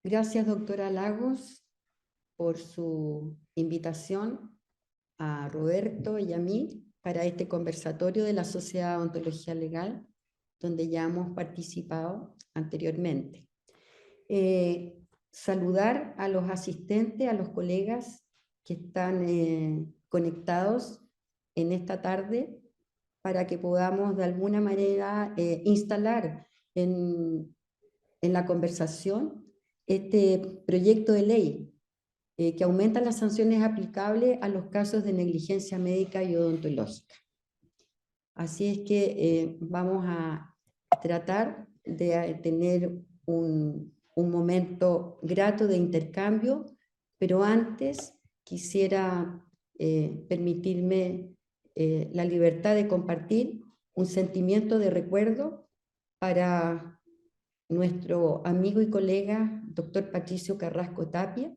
Gracias, doctora Lagos, por su invitación a Roberto y a mí para este conversatorio de la Sociedad de Ontología Legal, donde ya hemos participado anteriormente. Saludar a los asistentes, a los colegas que están conectados en esta tarde para que podamos de alguna manera instalar en la conversación este proyecto de ley que aumenta las sanciones aplicables a los casos de negligencia médica y odontológica. Así es que vamos a tratar de tener un momento grato de intercambio, pero antes quisiera permitirme la libertad de compartir un sentimiento de recuerdo para nuestro amigo y colega, doctor Patricio Carrasco Tapia,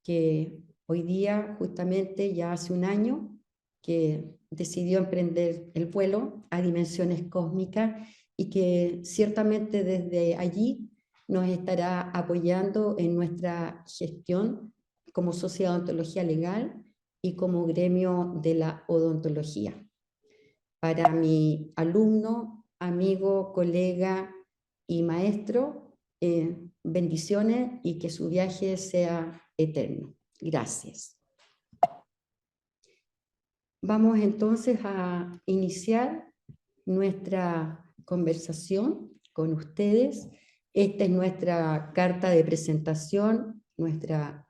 que hoy día, justamente ya hace un año, que decidió emprender el vuelo a dimensiones cósmicas y que ciertamente desde allí nos estará apoyando en nuestra gestión como Sociedad de Odontología Legal y como gremio de la odontología. Para mi alumno, amigo, colega y maestro, bendiciones y que su viaje sea eterno. Gracias. Vamos entonces a iniciar nuestra conversación con ustedes. Esta es nuestra carta de presentación, nuestra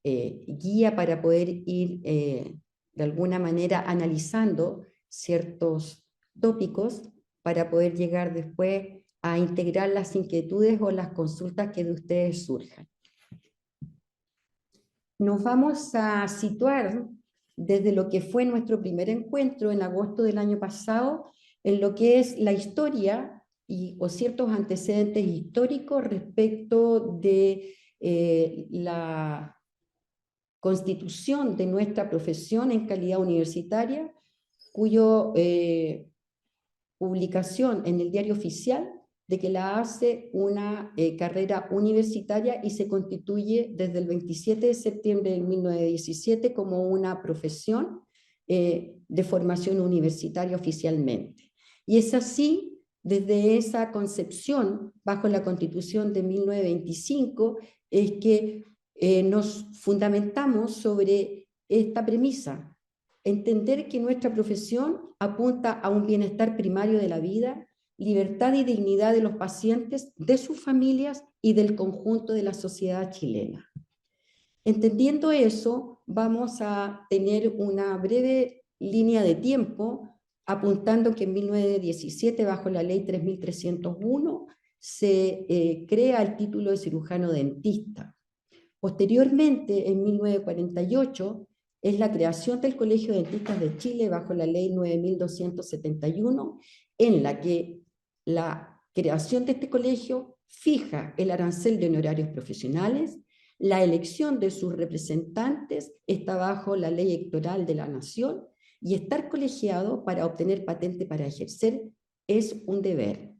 guía para poder ir de alguna manera analizando ciertos tópicos para poder llegar después a integrar las inquietudes o las consultas que de ustedes surjan. Nos vamos a situar desde lo que fue nuestro primer encuentro en agosto del año pasado, en lo que es la historia o ciertos antecedentes históricos respecto de la constitución de nuestra profesión en calidad universitaria, cuyo publicación en el diario oficial de que la hace una carrera universitaria y se constituye desde el 27 de septiembre de 1917 como una profesión de formación universitaria oficialmente. Y es así, desde esa concepción, bajo la Constitución de 1925, es que nos fundamentamos sobre esta premisa: entender que nuestra profesión apunta a un bienestar primario de la vida, libertad y dignidad de los pacientes, de sus familias y del conjunto de la sociedad chilena. Entendiendo eso, vamos a tener una breve línea de tiempo, apuntando que en 1917, bajo la ley 3301, se crea el título de cirujano dentista. Posteriormente, en 1948, es la creación del Colegio de Dentistas de Chile bajo la ley 9271, en la que la creación de este colegio fija el arancel de honorarios profesionales, la elección de sus representantes está bajo la ley electoral de la nación y estar colegiado para obtener patente para ejercer es un deber.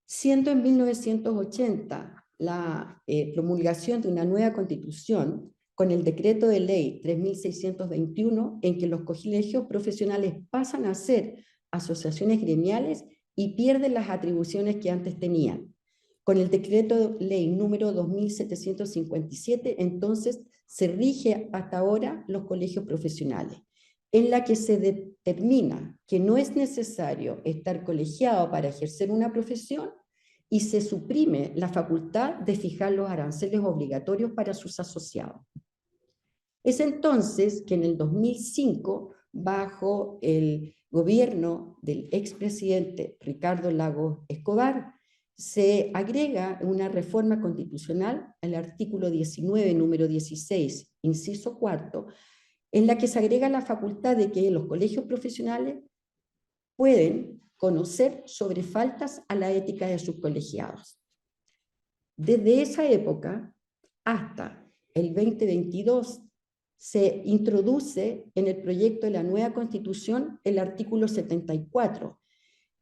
Siendo en 1980 la promulgación de una nueva constitución con el decreto de ley 3621 en que los colegios profesionales pasan a ser asociaciones gremiales y pierden las atribuciones que antes tenían. Con el decreto de ley número 2757, entonces se rige hasta ahora los colegios profesionales, en la que se determina que no es necesario estar colegiado para ejercer una profesión y se suprime la facultad de fijar los aranceles obligatorios para sus asociados. Es entonces que en el 2005, bajo el gobierno del expresidente Ricardo Lagos Escobar, se agrega una reforma constitucional al artículo 19, número 16, inciso cuarto, en la que se agrega la facultad de que los colegios profesionales pueden conocer sobre faltas a la ética de sus colegiados. Desde esa época hasta el 2022 se introduce en el proyecto de la nueva Constitución el artículo 74,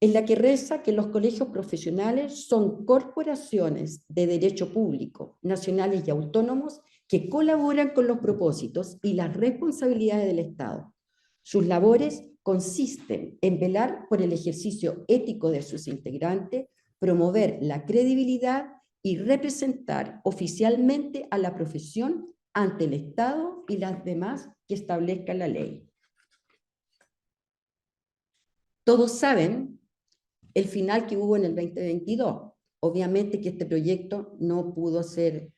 en la que reza que los colegios profesionales son corporaciones de derecho público, nacionales y autónomos, que colaboran con los propósitos y las responsabilidades del Estado. Sus labores consisten en velar por el ejercicio ético de sus integrantes, promover la credibilidad y representar oficialmente a la profesión ante el Estado y las demás que establezca la ley. Todos saben el final que hubo en el 2022. Obviamente que este proyecto no pudo ser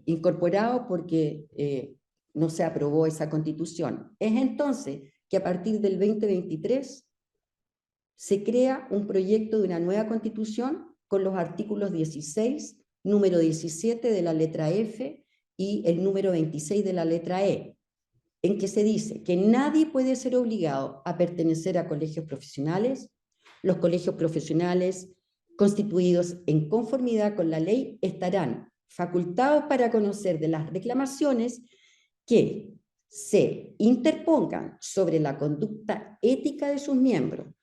incorporado porque no se aprobó esa constitución. Es entonces que a partir del 2023 se crea un proyecto de una nueva constitución con los artículos 16, número 17 de la letra F y el número 26 de la letra E, en que se dice que nadie puede ser obligado a pertenecer a colegios profesionales. Los colegios profesionales constituidos en conformidad con la ley estarán facultados para conocer de las reclamaciones que se interpongan sobre la conducta ética de sus miembros.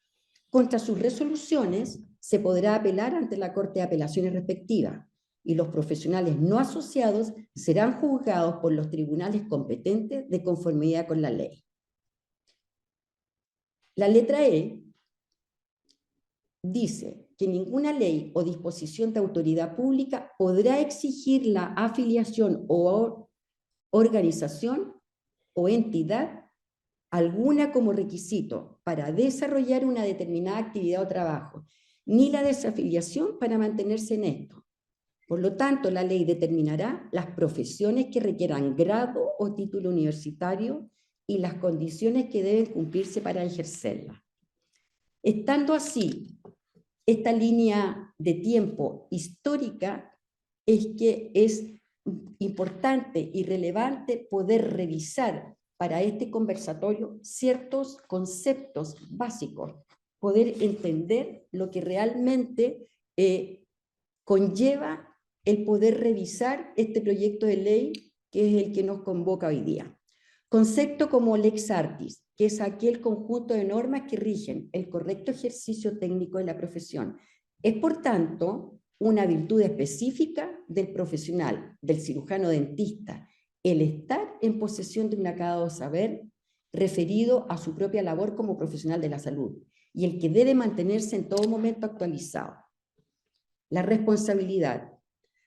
Contra sus resoluciones se podrá apelar ante la Corte de Apelaciones respectiva y los profesionales no asociados serán juzgados por los tribunales competentes de conformidad con la ley. La letra E dice que ninguna ley o disposición de autoridad pública podrá exigir la afiliación o organización o entidad alguna como requisito para desarrollar una determinada actividad o trabajo, ni la desafiliación para mantenerse en esto. Por lo tanto, la ley determinará las profesiones que requieran grado o título universitario y las condiciones que deben cumplirse para ejercerla. Estando así, esta línea de tiempo histórica es que es importante y relevante poder revisar para este conversatorio ciertos conceptos básicos, poder entender lo que realmente conlleva el poder revisar este proyecto de ley que es el que nos convoca hoy día. Concepto como lex artis, que es aquel conjunto de normas que rigen el correcto ejercicio técnico de la profesión. Es, por tanto, una virtud específica del profesional, del cirujano dentista, el estar en posesión de un acabado saber referido a su propia labor como profesional de la salud y el que debe mantenerse en todo momento actualizado. La responsabilidad,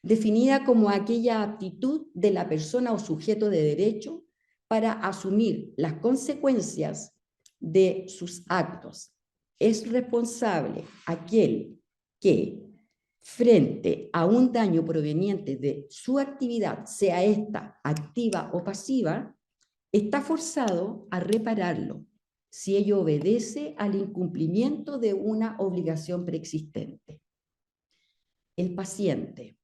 definida como aquella aptitud de la persona o sujeto de derecho para asumir las consecuencias de sus actos. Es responsable aquel que, frente a un daño proveniente de su actividad, sea esta activa o pasiva, está forzado a repararlo si ello obedece al incumplimiento de una obligación preexistente. El paciente,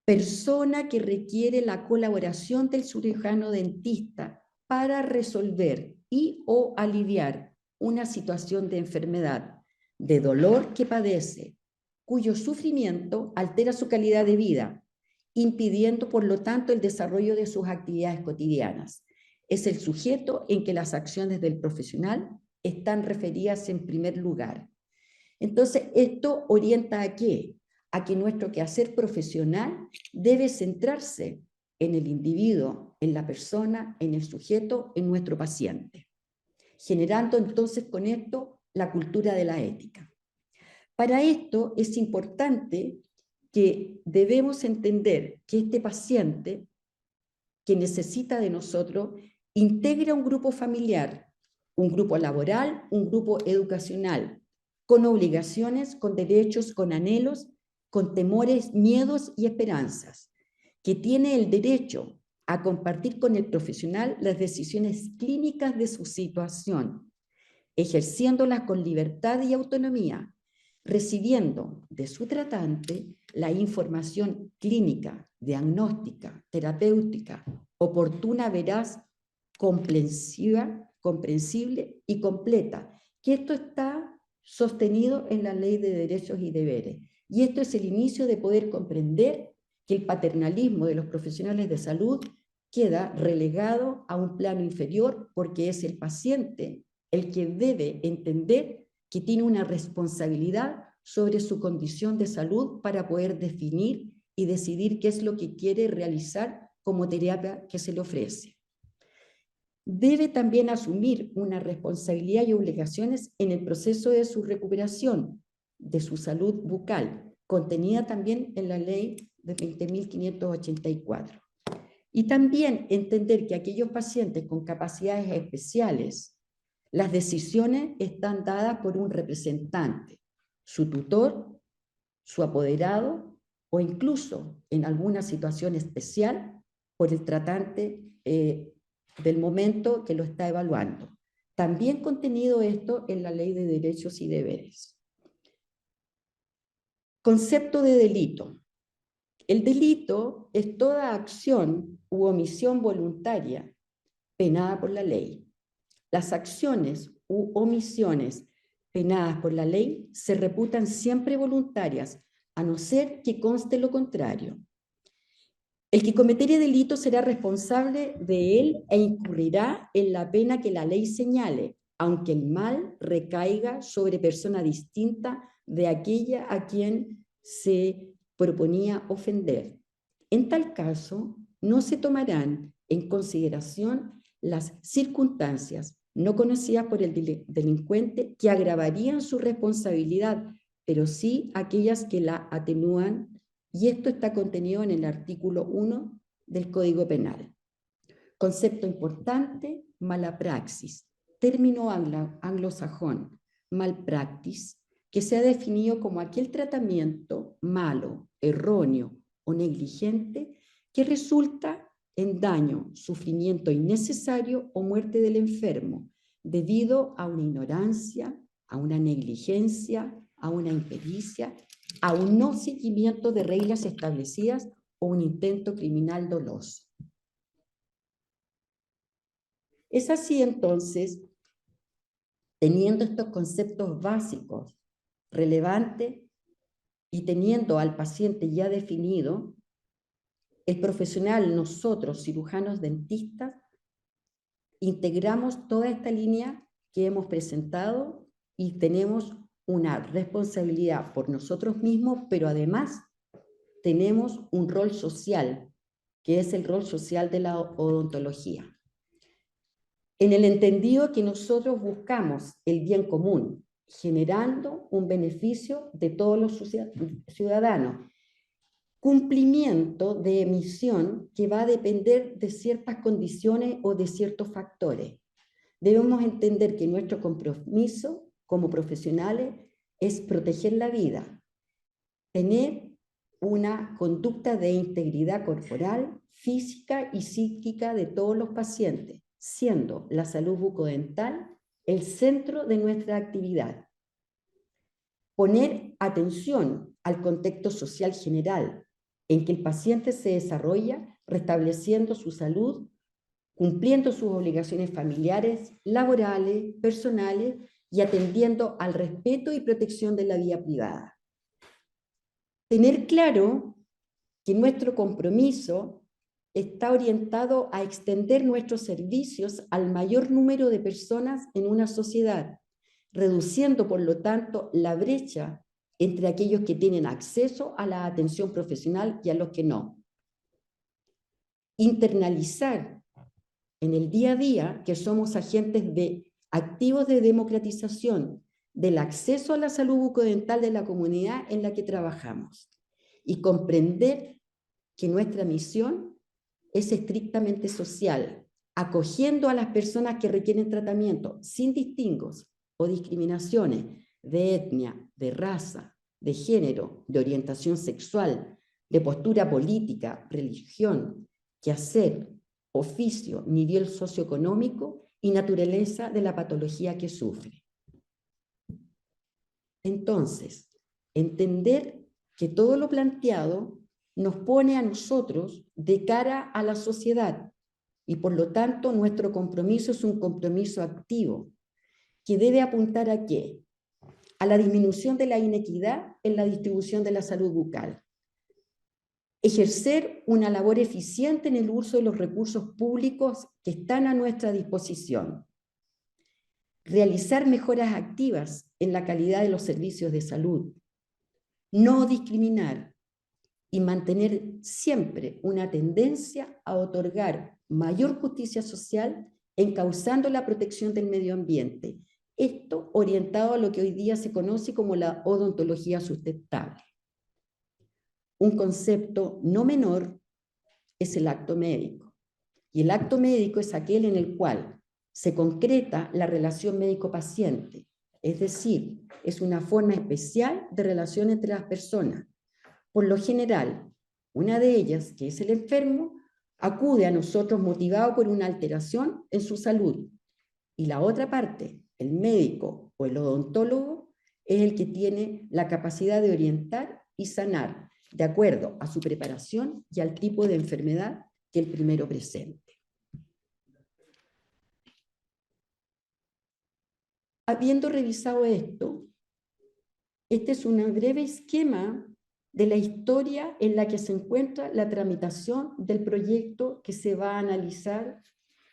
persona que requiere la colaboración del cirujano dentista para resolver y o aliviar una situación de enfermedad, de dolor que padece, cuyo sufrimiento altera su calidad de vida, impidiendo por lo tanto el desarrollo de sus actividades cotidianas. Es el sujeto en que las acciones del profesional están referidas en primer lugar. Entonces, esto orienta ¿a qué? A que nuestro quehacer profesional debe centrarse en el individuo, en la persona, en el sujeto, en nuestro paciente, generando entonces con esto la cultura de la ética. Para esto es importante que debemos entender que este paciente que necesita de nosotros integra un grupo familiar, un grupo laboral, un grupo educacional, con obligaciones, con derechos, con anhelos, con temores, miedos y esperanzas, que tiene el derecho a compartir con el profesional las decisiones clínicas de su situación, ejerciéndolas con libertad y autonomía, recibiendo de su tratante la información clínica, diagnóstica, terapéutica, oportuna, veraz, comprensiva, comprensible y completa, que esto está sostenido en la Ley de Derechos y Deberes. Y esto es el inicio de poder comprender que el paternalismo de los profesionales de salud queda relegado a un plano inferior porque es el paciente el que debe entender que tiene una responsabilidad sobre su condición de salud para poder definir y decidir qué es lo que quiere realizar como terapia que se le ofrece. Debe también asumir una responsabilidad y obligaciones en el proceso de su recuperación de su salud bucal, contenida también en la ley de 20.584. Y también entender que aquellos pacientes con capacidades especiales, las decisiones están dadas por un representante, su tutor, su apoderado o incluso en alguna situación especial por el tratante del momento que lo está evaluando. También contenido esto en la Ley de Derechos y Deberes. Concepto de delito. El delito es toda acción u omisión voluntaria penada por la ley. Las acciones u omisiones penadas por la ley se reputan siempre voluntarias, a no ser que conste lo contrario. El que cometiere delito será responsable de él e incurrirá en la pena que la ley señale, aunque el mal recaiga sobre persona distinta de aquella a quien se proponía ofender. En tal caso, no se tomarán en consideración las circunstancias no conocidas por el delincuente que agravarían su responsabilidad, pero sí aquellas que la atenúan, y esto está contenido en el artículo 1 del Código Penal. Concepto importante, mala praxis. Término anglosajón, malpractice, que se ha definido como aquel tratamiento malo, erróneo o negligente que resulta en daño, sufrimiento innecesario o muerte del enfermo, debido a una ignorancia, a una negligencia, a una impericia, a un no seguimiento de reglas establecidas o un intento criminal doloso. Es así entonces, teniendo estos conceptos básicos relevantes y teniendo al paciente ya definido, el profesional, nosotros, cirujanos dentistas, integramos toda esta línea que hemos presentado y tenemos una responsabilidad por nosotros mismos, pero además tenemos un rol social, que es el rol social de la odontología. En el entendido que nosotros buscamos el bien común, generando un beneficio de todos los ciudadanos. Cumplimiento de emisión que va a depender de ciertas condiciones o de ciertos factores. Debemos entender que nuestro compromiso como profesionales es proteger la vida, tener una conducta de integridad corporal, física y psíquica de todos los pacientes, siendo la salud bucodental el centro de nuestra actividad. Poner atención al contexto social general en que el paciente se desarrolla, restableciendo su salud, cumpliendo sus obligaciones familiares, laborales, personales y atendiendo al respeto y protección de la vida privada. Tener claro que nuestro compromiso está orientado a extender nuestros servicios al mayor número de personas en una sociedad, reduciendo por lo tanto la brecha entre aquellos que tienen acceso a la atención profesional y a los que no. Internalizar en el día a día que somos agentes activos de democratización del acceso a la salud bucodental de la comunidad en la que trabajamos y comprender que nuestra misión es estrictamente social, acogiendo a las personas que requieren tratamiento sin distingos o discriminaciones de etnia, de raza, de género, de orientación sexual, de postura política, religión, quehacer, oficio, nivel socioeconómico y naturaleza de la patología que sufre. Entonces, entender que todo lo planteado nos pone a nosotros de cara a la sociedad y por lo tanto nuestro compromiso es un compromiso activo que debe apuntar ¿a qué? A la disminución de la inequidad en la distribución de la salud bucal. Ejercer una labor eficiente en el uso de los recursos públicos que están a nuestra disposición. realizar mejoras activas en la calidad de los servicios de salud, no discriminar y mantener siempre una tendencia a otorgar mayor justicia social encauzando la protección del medio ambiente. Esto orientado a lo que hoy día se conoce como la odontología sustentable. Un concepto no menor es el acto médico. Y el acto médico es aquel en el cual se concreta la relación médico-paciente, es decir, es una forma especial de relación entre las personas. Por lo general, una de ellas, que es el enfermo, acude a nosotros motivado por una alteración en su salud. Y la otra parte, el médico o el odontólogo, es el que tiene la capacidad de orientar y sanar de acuerdo a su preparación y al tipo de enfermedad que el primero presente. Habiendo revisado esto, este es un breve esquema de la historia en la que se encuentra la tramitación del proyecto que se va a analizar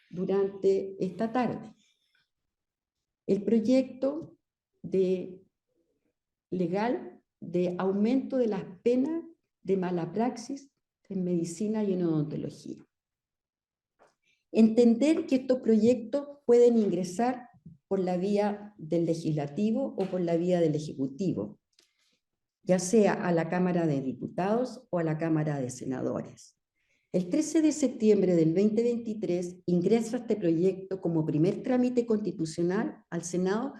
durante esta tarde. El proyecto legal de aumento de las penas de mala praxis en medicina y en odontología. Entender que estos proyectos pueden ingresar por la vía del legislativo o por la vía del ejecutivo, ya sea a la Cámara de Diputados o a la Cámara de Senadores. El 13 de septiembre del 2023 ingresa este proyecto como primer trámite constitucional al Senado,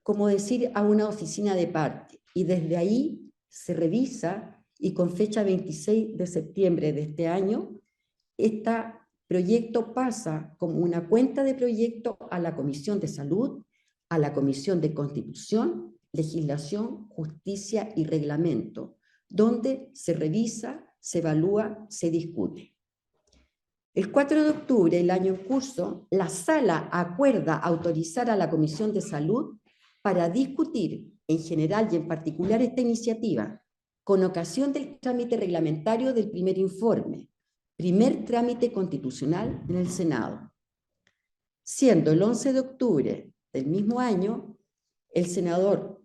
como decir, a una oficina de parte, y desde ahí se revisa y con fecha 26 de septiembre de este año, este proyecto pasa como una cuenta de proyecto a la Comisión de Salud, a la Comisión de Constitución, Legislación, Justicia y Reglamento, donde se revisa, se evalúa, se discute. El 4 de octubre del año en curso, la Sala acuerda autorizar a la Comisión de Salud para discutir en general y en particular esta iniciativa, con ocasión del trámite reglamentario del primer informe, primer trámite constitucional en el Senado. Siendo el 11 de octubre del mismo año, el senador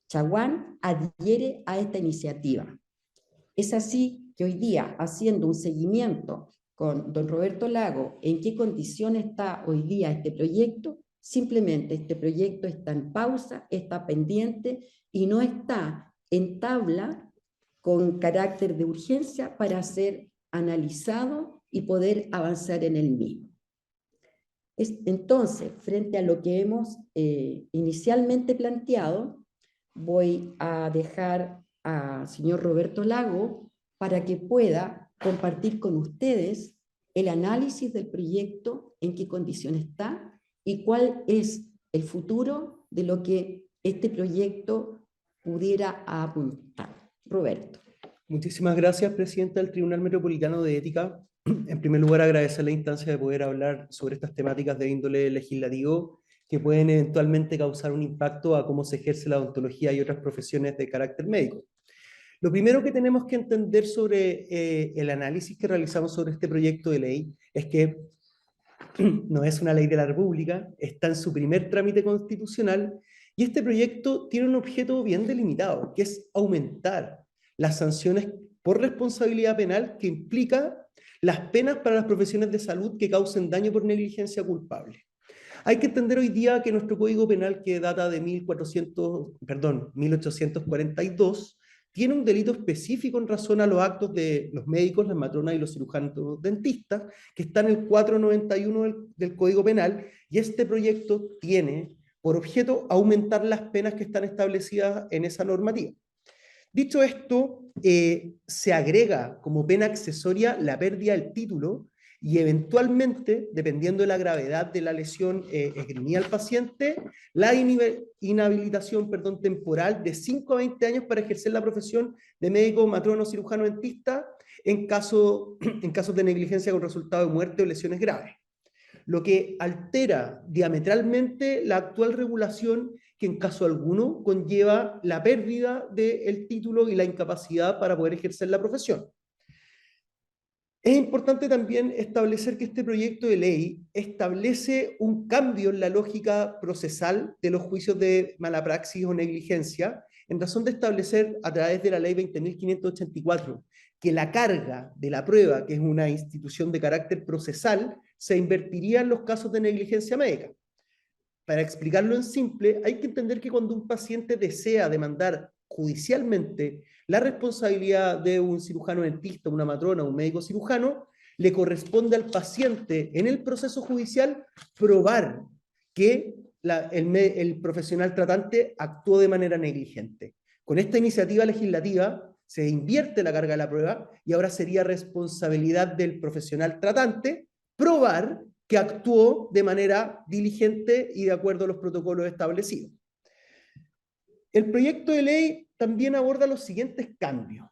Chaguán adhiere a esta iniciativa. Es así que hoy día, haciendo un seguimiento con don Roberto Lago en qué condición está hoy día este proyecto, simplemente este proyecto está en pausa, está pendiente y no está en tabla con carácter de urgencia para ser analizado y poder avanzar en el mismo. Entonces, frente a lo que hemos inicialmente planteado, voy a dejar al señor Roberto Lago para que pueda compartir con ustedes el análisis del proyecto, en qué condición está y cuál es el futuro de lo que este proyecto pudiera apuntar. Roberto. Muchísimas gracias, Presidenta del Tribunal Metropolitano de Ética. En primer lugar, agradecer la instancia de poder hablar sobre estas temáticas de índole legislativo que pueden eventualmente causar un impacto a cómo se ejerce la odontología y otras profesiones de carácter médico. Lo primero que tenemos que entender sobre el análisis que realizamos sobre este proyecto de ley es que no es una ley de la República, está en su primer trámite constitucional y este proyecto tiene un objeto bien delimitado, que es aumentar las sanciones por responsabilidad penal que implica las penas para las profesiones de salud que causen daño por negligencia culpable. Hay que entender hoy día que nuestro Código Penal, que data de 1842, tiene un delito específico en razón a los actos de los médicos, las matronas y los cirujanos dentistas, que está en el 491 del Código Penal, y este proyecto tiene por objeto aumentar las penas que están establecidas en esa normativa. Dicho esto, se agrega como pena accesoria la pérdida del título y eventualmente, dependiendo de la gravedad de la lesión esgrimida al paciente, la inhabilitación temporal de 5 a 20 años para ejercer la profesión de médico, matrono, cirujano, dentista en casos de negligencia con resultado de muerte o lesiones graves, lo que altera diametralmente la actual regulación que en caso alguno conlleva la pérdida del título y la incapacidad para poder ejercer la profesión. Es importante también establecer que este proyecto de ley establece un cambio en la lógica procesal de los juicios de mala praxis o negligencia, en razón de establecer a través de la ley 20.584 que la carga de la prueba, que es una institución de carácter procesal, se invertiría en los casos de negligencia médica. Para explicarlo en simple, hay que entender que cuando un paciente desea demandar judicialmente la responsabilidad de un cirujano dentista, una matrona, un médico cirujano, le corresponde al paciente en el proceso judicial probar que el profesional tratante actuó de manera negligente. Con esta iniciativa legislativa se invierte la carga de la prueba y ahora sería responsabilidad del profesional tratante probar que actuó de manera diligente y de acuerdo a los protocolos establecidos. El proyecto de ley también aborda los siguientes cambios.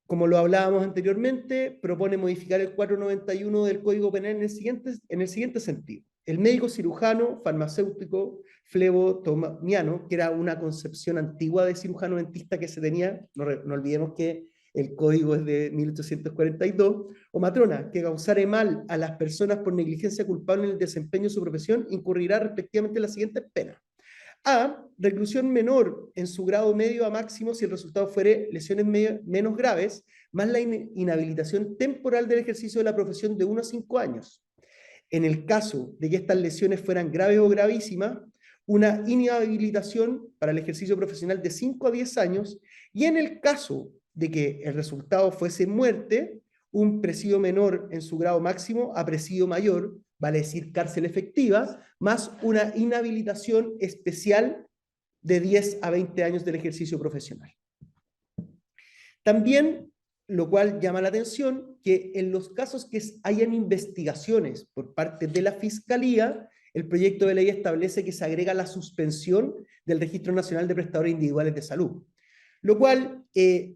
Como lo hablábamos anteriormente, propone modificar el 491 del Código Penal en el siguiente sentido. El médico cirujano, farmacéutico, flebotomiano, que era una concepción antigua de cirujano dentista que se tenía, no olvidemos que el código es de 1842, o matrona, que causare mal a las personas por negligencia culpable en el desempeño de su profesión, incurrirá respectivamente en las siguientes penas. A, reclusión menor en su grado medio a máximo si el resultado fuere lesiones menos graves, más la inhabilitación temporal del ejercicio de la profesión de 1 a 5 años. En el caso de que estas lesiones fueran graves o gravísimas, una inhabilitación para el ejercicio profesional de 5 a 10 años, y en el caso de que el resultado fuese muerte, un presidio menor en su grado máximo a presidio mayor, vale decir cárcel efectiva, más una inhabilitación especial de 10 a 20 años del ejercicio profesional. También, lo cual llama la atención, que en los casos que hayan investigaciones por parte de la Fiscalía, el proyecto de ley establece que se agrega la suspensión del Registro Nacional de Prestadores Individuales de Salud, lo cual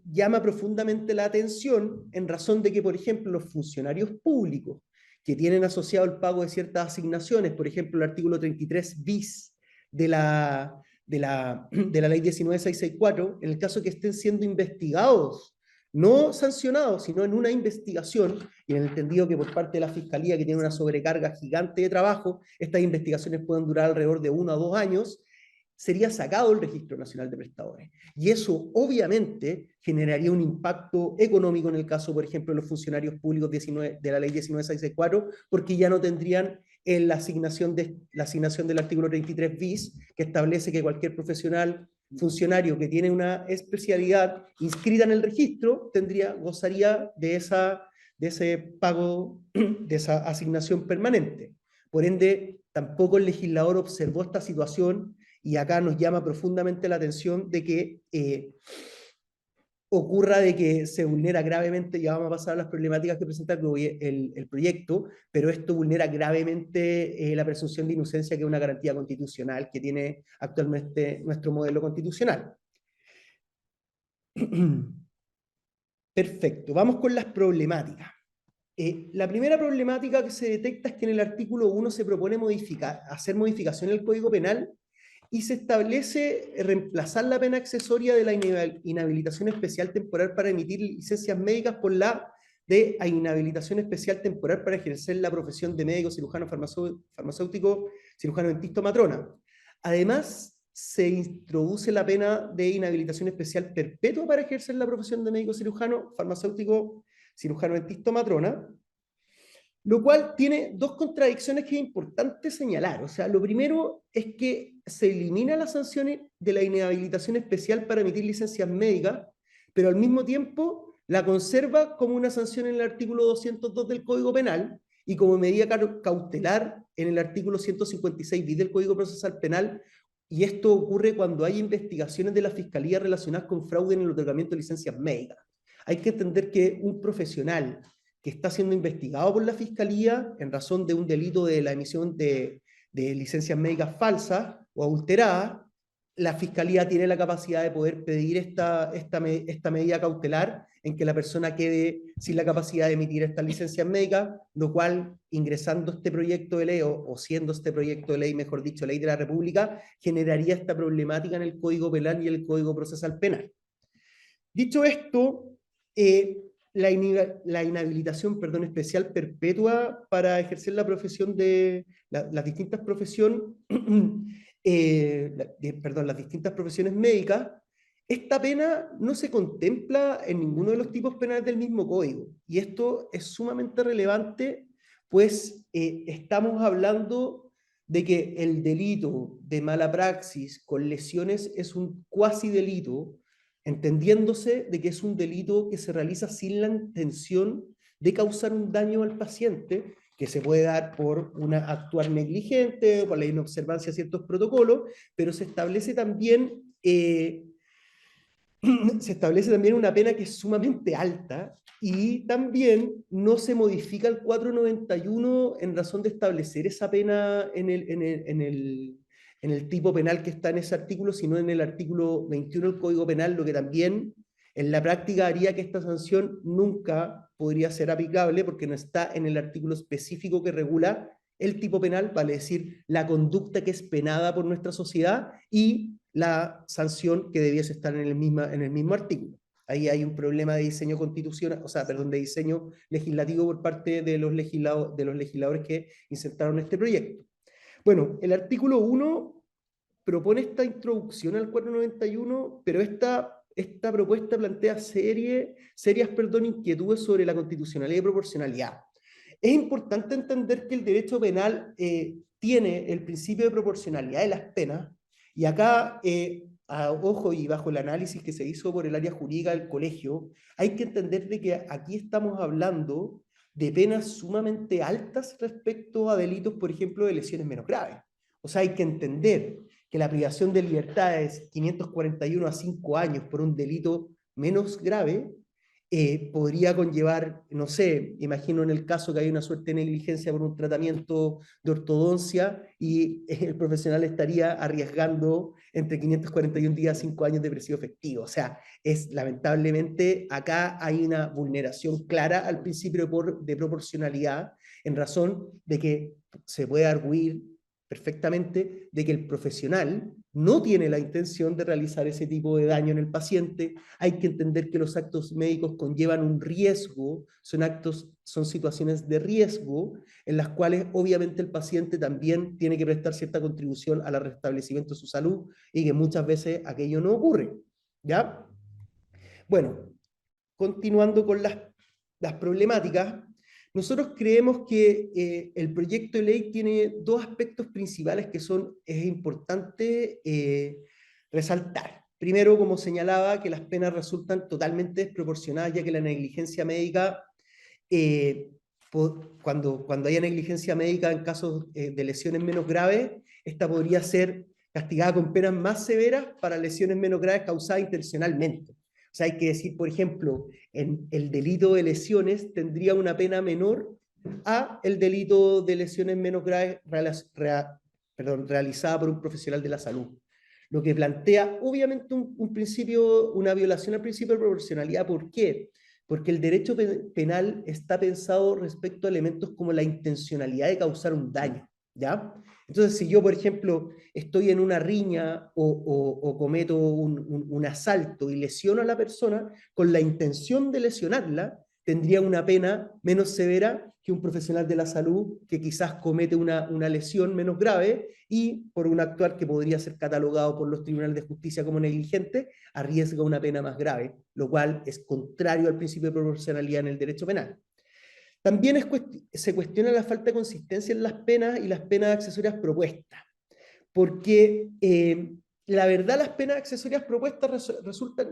llama profundamente la atención en razón de que, por ejemplo, los funcionarios públicos que tienen asociado el pago de ciertas asignaciones, por ejemplo, el artículo 33 bis de la ley 19.664, en el caso que estén siendo investigados, no sancionados, sino en una investigación, y en el entendido que por parte de la Fiscalía, que tiene una sobrecarga gigante de trabajo, estas investigaciones pueden durar alrededor de 1 a 2 años, sería sacado el Registro Nacional de Prestadores. Y eso obviamente generaría un impacto económico en el caso, por ejemplo, de los funcionarios públicos de la ley 19.664, porque ya no tendrían la asignación del artículo 33 bis, que establece que cualquier profesional, funcionario que tiene una especialidad inscrita en el registro, gozaría de ese pago, de esa asignación permanente. Por ende, tampoco el legislador observó esta situación, y acá nos llama profundamente la atención de que ocurra de que se vulnera gravemente, ya vamos a pasar a las problemáticas que presenta el proyecto, pero esto vulnera gravemente la presunción de inocencia, que es una garantía constitucional que tiene actualmente nuestro modelo constitucional. Perfecto, vamos con las problemáticas. La primera problemática que se detecta es que en el artículo 1 se propone hacer modificación en el Código Penal y se establece reemplazar la pena accesoria de la inhabilitación especial temporal para emitir licencias médicas por la de inhabilitación especial temporal para ejercer la profesión de médico, cirujano, farmacéutico, cirujano dentista o matrona. Además, se introduce la pena de inhabilitación especial perpetua para ejercer la profesión de médico, cirujano, farmacéutico, cirujano dentista o matrona, lo cual tiene dos contradicciones que es importante señalar. O sea, lo primero es que se elimina las sanciones de la inhabilitación especial para emitir licencias médicas, pero al mismo tiempo la conserva como una sanción en el artículo 202 del Código Penal y como medida cautelar en el artículo 156 bis del Código Procesal Penal, y esto ocurre cuando hay investigaciones de la Fiscalía relacionadas con fraude en el otorgamiento de licencias médicas. Hay que entender que un profesional que está siendo investigado por la Fiscalía en razón de un delito de la emisión de licencias médicas falsas o adulteradas, la Fiscalía tiene la capacidad de poder pedir esta medida cautelar en que la persona quede sin la capacidad de emitir estas licencias médicas, lo cual, ingresando este proyecto de ley, o siendo este proyecto de ley, mejor dicho, ley de la República, generaría esta problemática en el Código Penal y el Código Procesal Penal. Dicho esto, la inhabilitación, perdón, especial perpetua para ejercer la profesión de las distintas profesiones, perdón, las distintas profesiones médicas. Esta pena no se contempla en ninguno de los tipos penales del mismo código. Y esto es sumamente relevante, pues estamos hablando de que el delito de mala praxis con lesiones es un cuasi delito, entendiéndose de que es un delito que se realiza sin la intención de causar un daño al paciente, que se puede dar por una actuar negligente o por la inobservancia de ciertos protocolos, pero se establece también una pena que es sumamente alta y también no se modifica el 491 en razón de establecer esa pena en el tipo penal que está en ese artículo, sino en el artículo 21 del Código Penal, lo que también en la práctica haría que esta sanción nunca podría ser aplicable porque no está en el artículo específico que regula el tipo penal, vale decir, la conducta que es penada por nuestra sociedad y la sanción que debiese estar en el mismo artículo. Ahí hay un problema de diseño constitucional, o sea, perdón, de diseño legislativo por parte de los legisladores que insertaron este proyecto. Bueno, el artículo 1 propone esta introducción al 491, pero esta propuesta plantea serias inquietudes sobre la constitucionalidad y proporcionalidad. Es importante entender que el derecho penal tiene el principio de proporcionalidad de las penas, y acá, a ojo y bajo el análisis que se hizo por el área jurídica del colegio, hay que entender de que aquí estamos hablando de penas sumamente altas respecto a delitos, por ejemplo, de lesiones menos graves. O sea, hay que entender que la privación de libertad es 541 a 5 años por un delito menos grave, podría conllevar, no sé, imagino en el caso que hay una suerte de negligencia por un tratamiento de ortodoncia y el profesional estaría arriesgando entre 541 días a 5 años de presidio efectivo. O sea, lamentablemente acá hay una vulneración clara al principio de proporcionalidad en razón de que se puede arguir perfectamente de que el profesional no tiene la intención de realizar ese tipo de daño en el paciente. Hay que entender que los actos médicos conllevan un riesgo, son situaciones de riesgo en las cuales obviamente el paciente también tiene que prestar cierta contribución al restablecimiento de su salud y que muchas veces aquello no ocurre. ¿Ya? Bueno, continuando con las problemáticas, nosotros creemos que el proyecto de ley tiene dos aspectos principales que es importante resaltar. Primero, como señalaba, que las penas resultan totalmente desproporcionadas, ya que la negligencia médica, cuando haya negligencia médica en casos de lesiones menos graves, esta podría ser castigada con penas más severas para lesiones menos graves causadas intencionalmente. O sea, hay que decir, por ejemplo, en el delito de lesiones tendría una pena menor a el delito de lesiones menos graves realizada por un profesional de la salud. Lo que plantea, obviamente, una violación al principio de proporcionalidad. ¿Por qué? Porque el derecho penal está pensado respecto a elementos como la intencionalidad de causar un daño, ¿ya? Entonces, si yo, por ejemplo, estoy en una riña o cometo un asalto y lesiono a la persona, con la intención de lesionarla, tendría una pena menos severa que un profesional de la salud que quizás comete una lesión menos grave y por un actuar que podría ser catalogado por los tribunales de justicia como negligente, arriesga una pena más grave, lo cual es contrario al principio de proporcionalidad en el derecho penal. También se cuestiona la falta de consistencia en las penas y las penas accesorias propuestas, porque la verdad las penas accesorias propuestas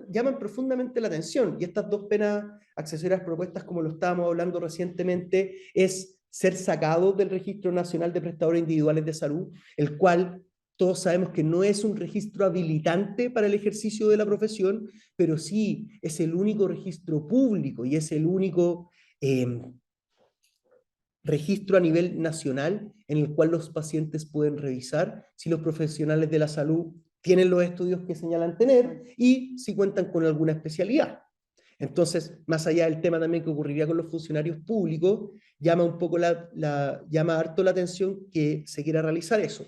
llaman profundamente la atención, y estas dos penas accesorias propuestas, como lo estábamos hablando recientemente, es ser sacado del Registro Nacional de Prestadores Individuales de Salud, el cual todos sabemos que no es un registro habilitante para el ejercicio de la profesión, pero sí es el único registro público y es el único registro a nivel nacional en el cual los pacientes pueden revisar si los profesionales de la salud tienen los estudios que señalan tener y si cuentan con alguna especialidad. Entonces, más allá del tema también que ocurriría con los funcionarios públicos, llama harto la atención que se quiera realizar eso.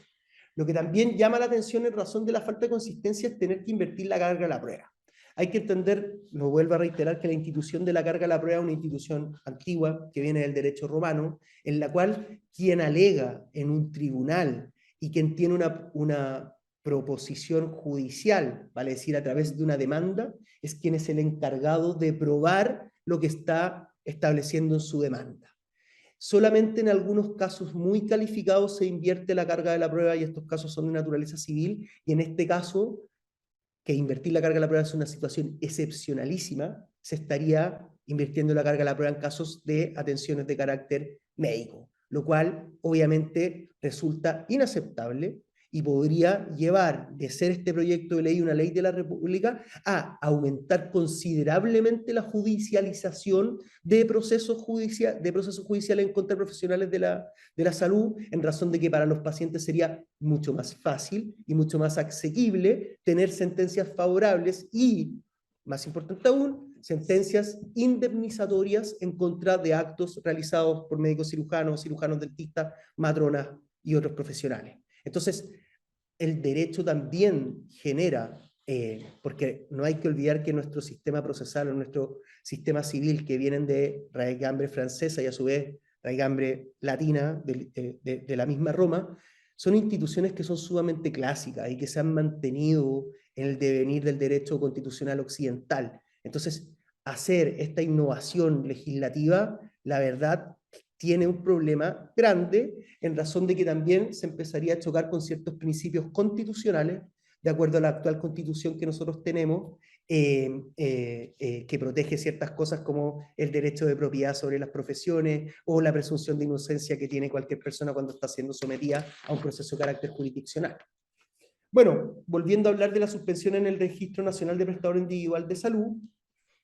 Lo que también llama la atención en razón de la falta de consistencia es tener que invertir la carga de la prueba. Hay que entender, lo vuelvo a reiterar, que la institución de la carga de la prueba es una institución antigua que viene del derecho romano, en la cual quien alega en un tribunal y quien tiene una proposición judicial, vale decir, a través de una demanda, es quien es el encargado de probar lo que está estableciendo en su demanda. Solamente en algunos casos muy calificados se invierte la carga de la prueba y estos casos son de naturaleza civil, y en este caso, que invertir la carga de la prueba es una situación excepcionalísima, se estaría invirtiendo la carga de la prueba en casos de atenciones de carácter médico, lo cual obviamente resulta inaceptable y podría llevar de ser este proyecto de ley una ley de la República a aumentar considerablemente la judicialización de procesos judiciales en contra de profesionales de la salud, en razón de que para los pacientes sería mucho más fácil y mucho más asequible tener sentencias favorables y, más importante aún, sentencias indemnizatorias en contra de actos realizados por médicos cirujanos, cirujanos dentistas, matronas y otros profesionales. Entonces, el derecho también genera, porque no hay que olvidar que nuestro sistema procesal o nuestro sistema civil, que vienen de raigambre francesa y a su vez raigambre latina de la misma Roma, son instituciones que son sumamente clásicas y que se han mantenido en el devenir del derecho constitucional occidental. Entonces, hacer esta innovación legislativa, la verdad, tiene un problema grande en razón de que también se empezaría a chocar con ciertos principios constitucionales, de acuerdo a la actual constitución que nosotros tenemos, que protege ciertas cosas como el derecho de propiedad sobre las profesiones o la presunción de inocencia que tiene cualquier persona cuando está siendo sometida a un proceso de carácter jurisdiccional. Bueno, volviendo a hablar de la suspensión en el Registro Nacional de Prestador Individual de Salud,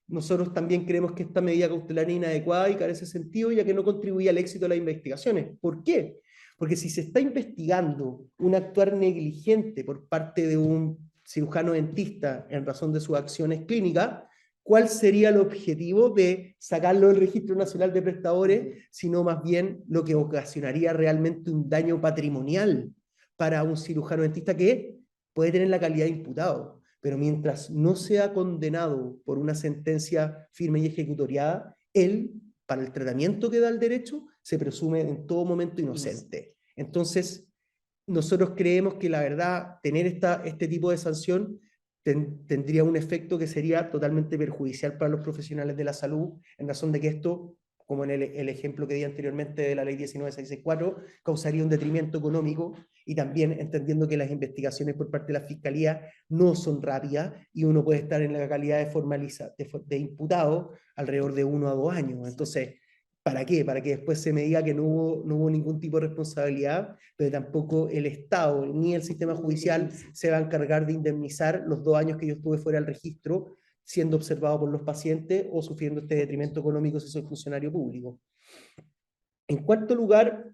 nosotros también creemos que esta medida cautelar es inadecuada y carece de sentido, ya que no contribuye al éxito de las investigaciones. ¿Por qué? Porque si se está investigando un actuar negligente por parte de un cirujano dentista en razón de sus acciones clínicas, ¿cuál sería el objetivo de sacarlo del Registro Nacional de Prestadores, sino más bien lo que ocasionaría realmente un daño patrimonial para un cirujano dentista que puede tener la calidad de imputado? Pero mientras no sea condenado por una sentencia firme y ejecutoriada, él, para el tratamiento que da el derecho, se presume en todo momento inocente. Entonces, nosotros creemos que la verdad, tener este tipo de sanción tendría un efecto que sería totalmente perjudicial para los profesionales de la salud, en razón de que esto, como en el ejemplo que di anteriormente de la ley 19664, causaría un detrimento económico, y también entendiendo que las investigaciones por parte de la Fiscalía no son rápidas y uno puede estar en la calidad de imputado alrededor de 1 a 2 años. Entonces, ¿para qué? Para que después se me diga que no hubo ningún tipo de responsabilidad, pero tampoco el Estado ni el sistema judicial se va a encargar de indemnizar los 2 años que yo estuve fuera del registro, siendo observado por los pacientes o sufriendo este detrimento económico si soy funcionario público. En cuarto lugar,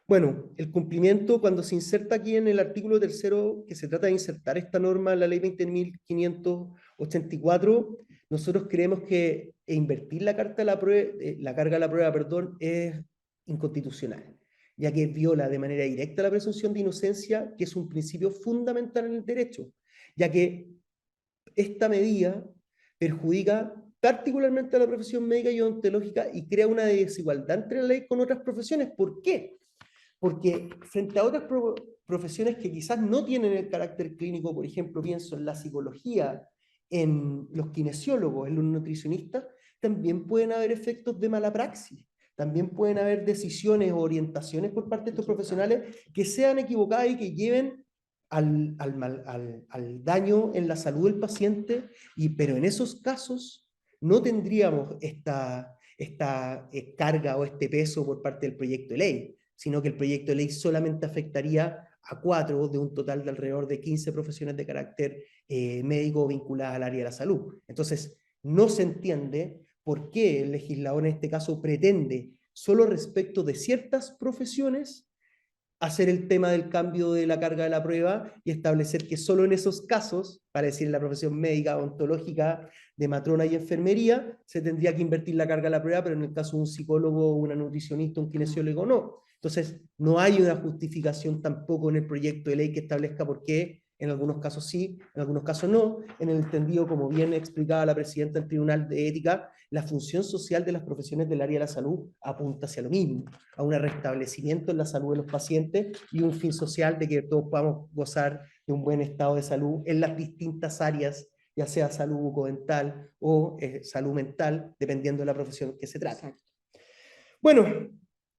bueno, el cumplimiento, cuando se inserta aquí en el artículo 3º, que se trata de insertar esta norma en la ley 20.584, nosotros creemos que invertir la carga de la prueba, perdón, es inconstitucional, ya que viola de manera directa la presunción de inocencia, que es un principio fundamental en el derecho, ya que esta medida perjudica particularmente a la profesión médica y odontológica y crea una desigualdad entre la ley con otras profesiones. ¿Por qué? Porque frente a otras profesiones que quizás no tienen el carácter clínico, por ejemplo, pienso en la psicología, en los kinesiólogos, en los nutricionistas, también pueden haber efectos de mala praxis. También pueden haber decisiones o orientaciones por parte de estos profesionales que sean equivocadas y que lleven al daño en la salud del paciente, pero en esos casos no tendríamos esta carga o este peso por parte del proyecto de ley, sino que el proyecto de ley solamente afectaría a 4 de un total de alrededor de 15 profesiones de carácter médico vinculadas al área de la salud. Entonces, no se entiende por qué el legislador en este caso pretende, solo respecto de ciertas profesiones, hacer el tema del cambio de la carga de la prueba y establecer que solo en esos casos, para decir en la profesión médica, ontológica, de matrona y enfermería, se tendría que invertir la carga de la prueba, pero en el caso de un psicólogo, una nutricionista, un kinesiólogo, no. Entonces, no hay una justificación tampoco en el proyecto de ley que establezca por qué en algunos casos sí, en algunos casos no, en el entendido, como bien explicaba la presidenta del Tribunal de Ética, la función social de las profesiones del área de la salud apunta hacia lo mismo, a un restablecimiento en la salud de los pacientes y un fin social de que todos podamos gozar de un buen estado de salud en las distintas áreas, ya sea salud bucodental o salud mental, dependiendo de la profesión que se trate. Exacto. Bueno,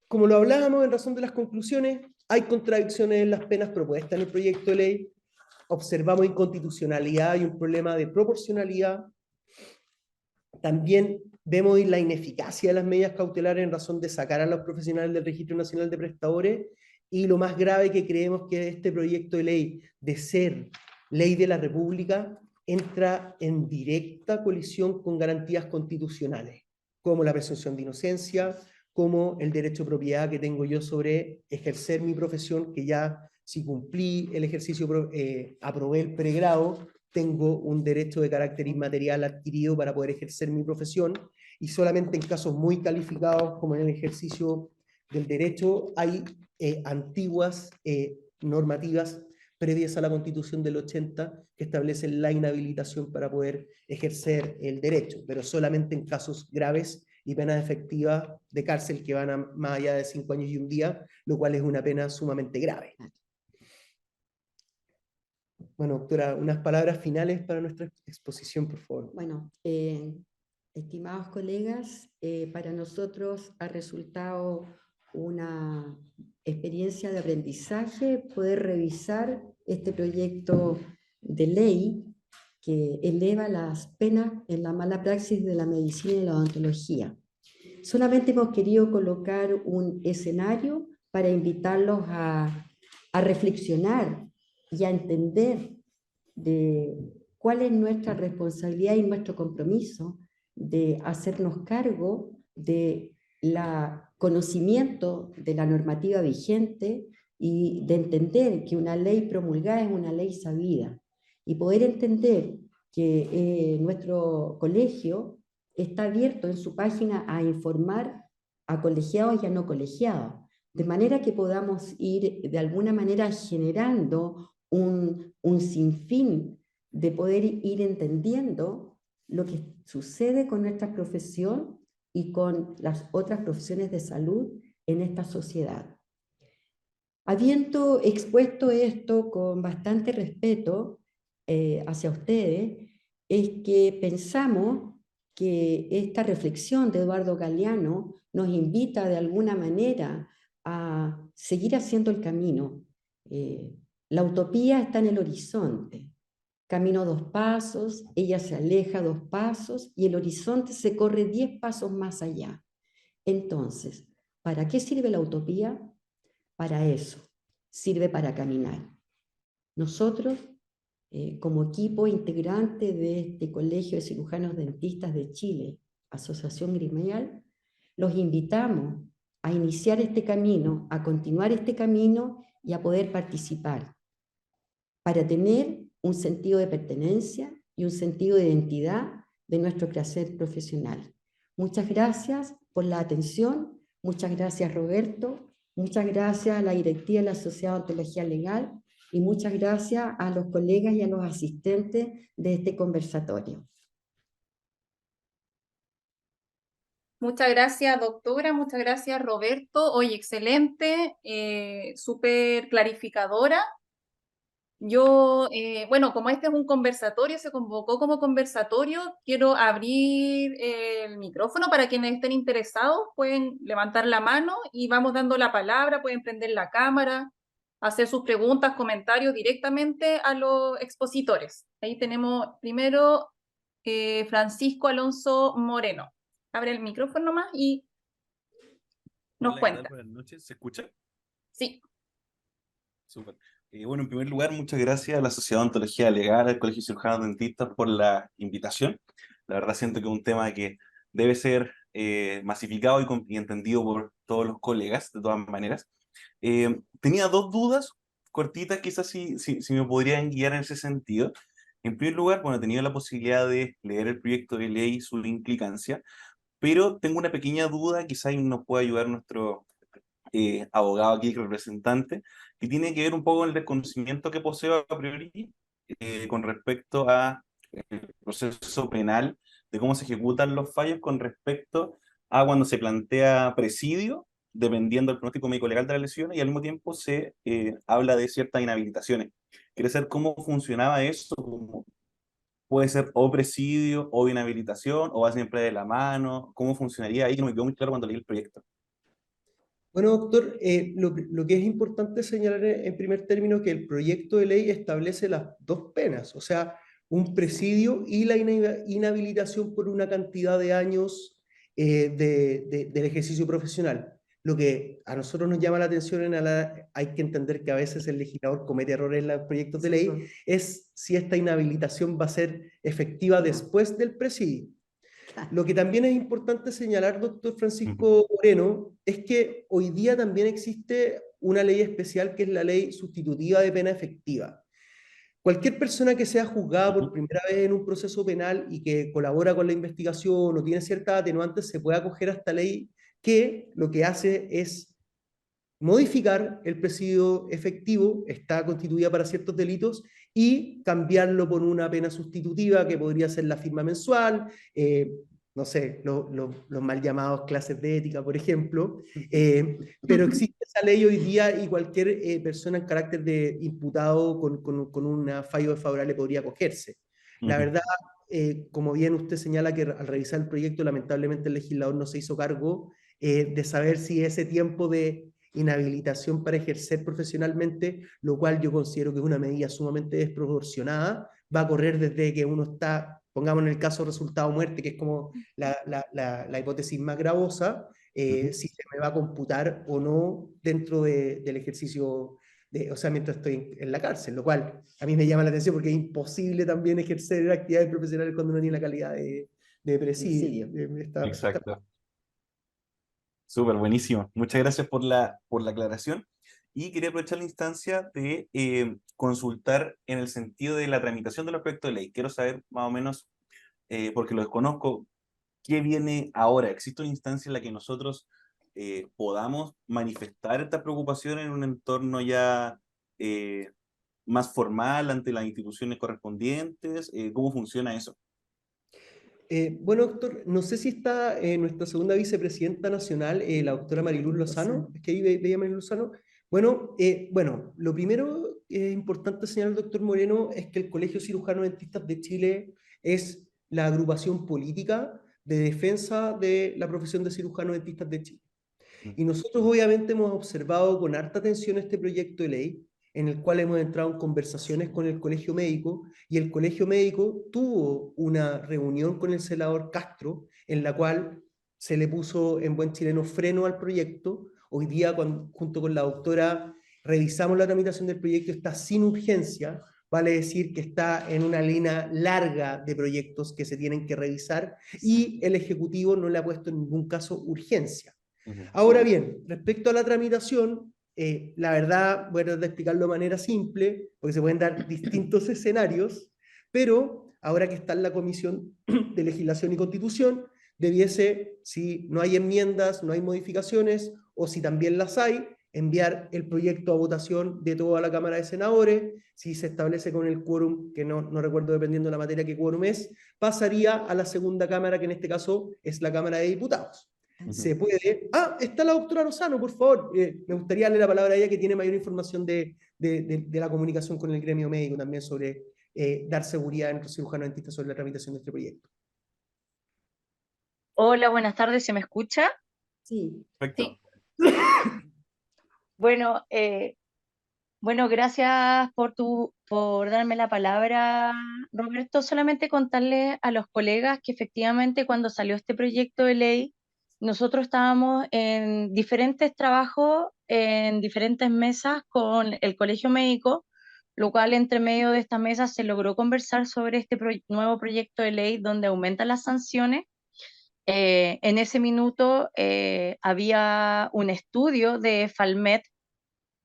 como lo hablábamos en razón de las conclusiones, hay contradicciones en las penas propuestas en el proyecto de ley, observamos inconstitucionalidad y un problema de proporcionalidad. También vemos la ineficacia de las medidas cautelares en razón de sacar a los profesionales del Registro Nacional de Prestadores, y lo más grave que creemos que este proyecto de ley, de ser ley de la República, entra en directa colisión con garantías constitucionales, como la presunción de inocencia, como el derecho de propiedad que tengo yo sobre ejercer mi profesión, que ya si cumplí el ejercicio, aprobé el pregrado, tengo un derecho de carácter inmaterial adquirido para poder ejercer mi profesión, y solamente en casos muy calificados, como en el ejercicio del derecho, hay antiguas normativas previas a la Constitución del 80 que establecen la inhabilitación para poder ejercer el derecho, pero solamente en casos graves y penas efectivas de cárcel que van a más allá de 5 años y un día, lo cual es una pena sumamente grave. Bueno, doctora, unas palabras finales para nuestra exposición, por favor. Bueno, estimados colegas, para nosotros ha resultado una experiencia de aprendizaje poder revisar este proyecto de ley que eleva las penas en la mala praxis de la medicina y la odontología. Solamente hemos querido colocar un escenario para invitarlos a reflexionar y a entender de cuál es nuestra responsabilidad y nuestro compromiso de hacernos cargo de la conocimiento de la normativa vigente y de entender que una ley promulgada es una ley sabida, y poder entender que nuestro colegio está abierto en su página a informar a colegiados y a no colegiados, de manera que podamos ir de alguna manera generando un sinfín de poder ir entendiendo lo que sucede con nuestra profesión y con las otras profesiones de salud en esta sociedad. Habiendo expuesto esto con bastante respeto hacia ustedes, es que pensamos que esta reflexión de Eduardo Galeano nos invita de alguna manera a seguir haciendo el camino. La utopía está en el horizonte. Camino 2 pasos, ella se aleja 2 pasos y el horizonte se corre 10 pasos más allá. Entonces, ¿para qué sirve la utopía? Para eso, sirve para caminar. Nosotros, como equipo integrante de este Colegio de Cirujanos Dentistas de Chile, Asociación Gremial, los invitamos a iniciar este camino, a continuar este camino y a poder participar, para tener un sentido de pertenencia y un sentido de identidad de nuestro quehacer profesional. Muchas gracias por la atención, muchas gracias Roberto, muchas gracias a la directiva de la Sociedad de Odontología Legal y muchas gracias a los colegas y a los asistentes de este conversatorio. Muchas gracias, doctora. Muchas gracias, Roberto. Oye, excelente, súper clarificadora. Yo, bueno, como este es un conversatorio, se convocó como conversatorio, quiero abrir el micrófono para quienes estén interesados, pueden levantar la mano y vamos dando la palabra, pueden prender la cámara, hacer sus preguntas, comentarios directamente a los expositores. Ahí tenemos primero Francisco Alonso Moreno. Abre el micrófono nomás y nos Hola, ¿qué cuenta. tal? Buenas noches, ¿se escucha? Sí. Súper. Bueno, en primer lugar, muchas gracias a la Sociedad de Odontología Legal, al Colegio de Cirujanos Dentistas por la invitación. La verdad siento que es un tema que debe ser masificado y entendido por todos los colegas, de todas maneras. Tenía dos dudas cortitas, quizás si me podrían guiar en ese sentido. En primer lugar, bueno, he tenido la posibilidad de leer el proyecto de ley y su implicancia, pero tengo una pequeña duda, quizás nos pueda ayudar nuestro abogado aquí, representante, que tiene que ver un poco con el desconocimiento que poseo a priori con respecto a el proceso penal, de cómo se ejecutan los fallos con respecto a cuando se plantea presidio, dependiendo del pronóstico médico legal de las lesiones, y al mismo tiempo se habla de ciertas inhabilitaciones. Quiero saber cómo funcionaba eso, cómo puede ser o presidio o inhabilitación, o va siempre de la mano, cómo funcionaría ahí, no me quedó muy claro cuando leí el proyecto. Bueno, doctor, lo que es importante señalar en primer término que el proyecto de ley establece las dos penas, o sea, un presidio y la inhabilitación por una cantidad de años del ejercicio profesional. Lo que a nosotros nos llama la atención, hay que entender que a veces el legislador comete errores en los proyectos de ley, es si esta inhabilitación va a ser efectiva después del presidio. Lo que también es importante señalar, doctor Francisco Moreno, es que hoy día también existe una ley especial que es la ley sustitutiva de pena efectiva. Cualquier persona que sea juzgada por primera vez en un proceso penal y que colabora con la investigación o tiene ciertas atenuantes se puede acoger a esta ley que lo que hace es modificar el presidio efectivo, está constituida para ciertos delitos, y cambiarlo por una pena sustitutiva que podría ser la firma mensual, no sé, los mal llamados clases de ética, por ejemplo, pero existe esa ley hoy día y cualquier persona en carácter de imputado con una fallo desfavorable podría acogerse. La verdad, como bien usted señala que al revisar el proyecto, lamentablemente el legislador no se hizo cargo de saber si ese tiempo de inhabilitación para ejercer profesionalmente, lo cual yo considero que es una medida sumamente desproporcionada, va a correr desde que uno está, pongamos en el caso resultado muerte, que es como la hipótesis más gravosa, si se me va a computar o no dentro del ejercicio, o sea, mientras estoy en la cárcel, lo cual a mí me llama la atención porque es imposible también ejercer actividades profesionales cuando uno tiene la calidad de presidio. Exacto. Súper, buenísimo. Muchas gracias por la aclaración. Y quería aprovechar la instancia de consultar en el sentido de la tramitación de los proyectos de ley. Quiero saber más o menos, porque lo desconozco, qué viene ahora. ¿Existe una instancia en la que nosotros podamos manifestar esta preocupación en un entorno ya más formal ante las instituciones correspondientes? ¿Cómo funciona eso? Bueno, doctor, no sé si está nuestra segunda vicepresidenta nacional, la doctora Mariluz Lozano. Es que ahí veía Mariluz Lozano. Bueno, lo primero que es importante señalar, doctor Moreno, es que el Colegio Cirujano Dentistas de Chile es la agrupación política de defensa de la profesión de cirujano dentistas de Chile. Y nosotros obviamente hemos observado con harta atención este proyecto de ley, en el cual hemos entrado en conversaciones con el Colegio Médico, y el Colegio Médico tuvo una reunión con el senador Castro, en la cual se le puso en buen chileno freno al proyecto. Hoy día, junto con la doctora, revisamos la tramitación del proyecto, está sin urgencia, vale decir que está en una línea larga de proyectos que se tienen que revisar, y el Ejecutivo no le ha puesto en ningún caso urgencia. Ahora bien, respecto a la tramitación, la verdad, voy a tratar de explicarlo de manera simple, porque se pueden dar distintos escenarios, pero ahora que está en la Comisión de Legislación y Constitución, debiese, si no hay enmiendas, no hay modificaciones, o si también las hay, enviar el proyecto a votación de toda la Cámara de Senadores. Si se establece con el quórum, que no recuerdo dependiendo de la materia qué quórum es, pasaría a la segunda Cámara, que en este caso es la Cámara de Diputados. Se puede. Ah, está la doctora Lozano, por favor. Me gustaría darle la palabra a ella, que tiene mayor información de la comunicación con el gremio médico también sobre dar seguridad en los cirujanos dentistas sobre la tramitación de este proyecto. Hola, buenas tardes, ¿se me escucha? Sí. Perfecto. Bueno, gracias por darme la palabra, Roberto. Solamente contarle a los colegas que efectivamente cuando salió este proyecto de ley, nosotros estábamos en diferentes trabajos, en diferentes mesas con el Colegio Médico, lo cual entre medio de esta mesa se logró conversar sobre este nuevo proyecto de ley donde aumentan las sanciones. En ese minuto había un estudio de Falmet.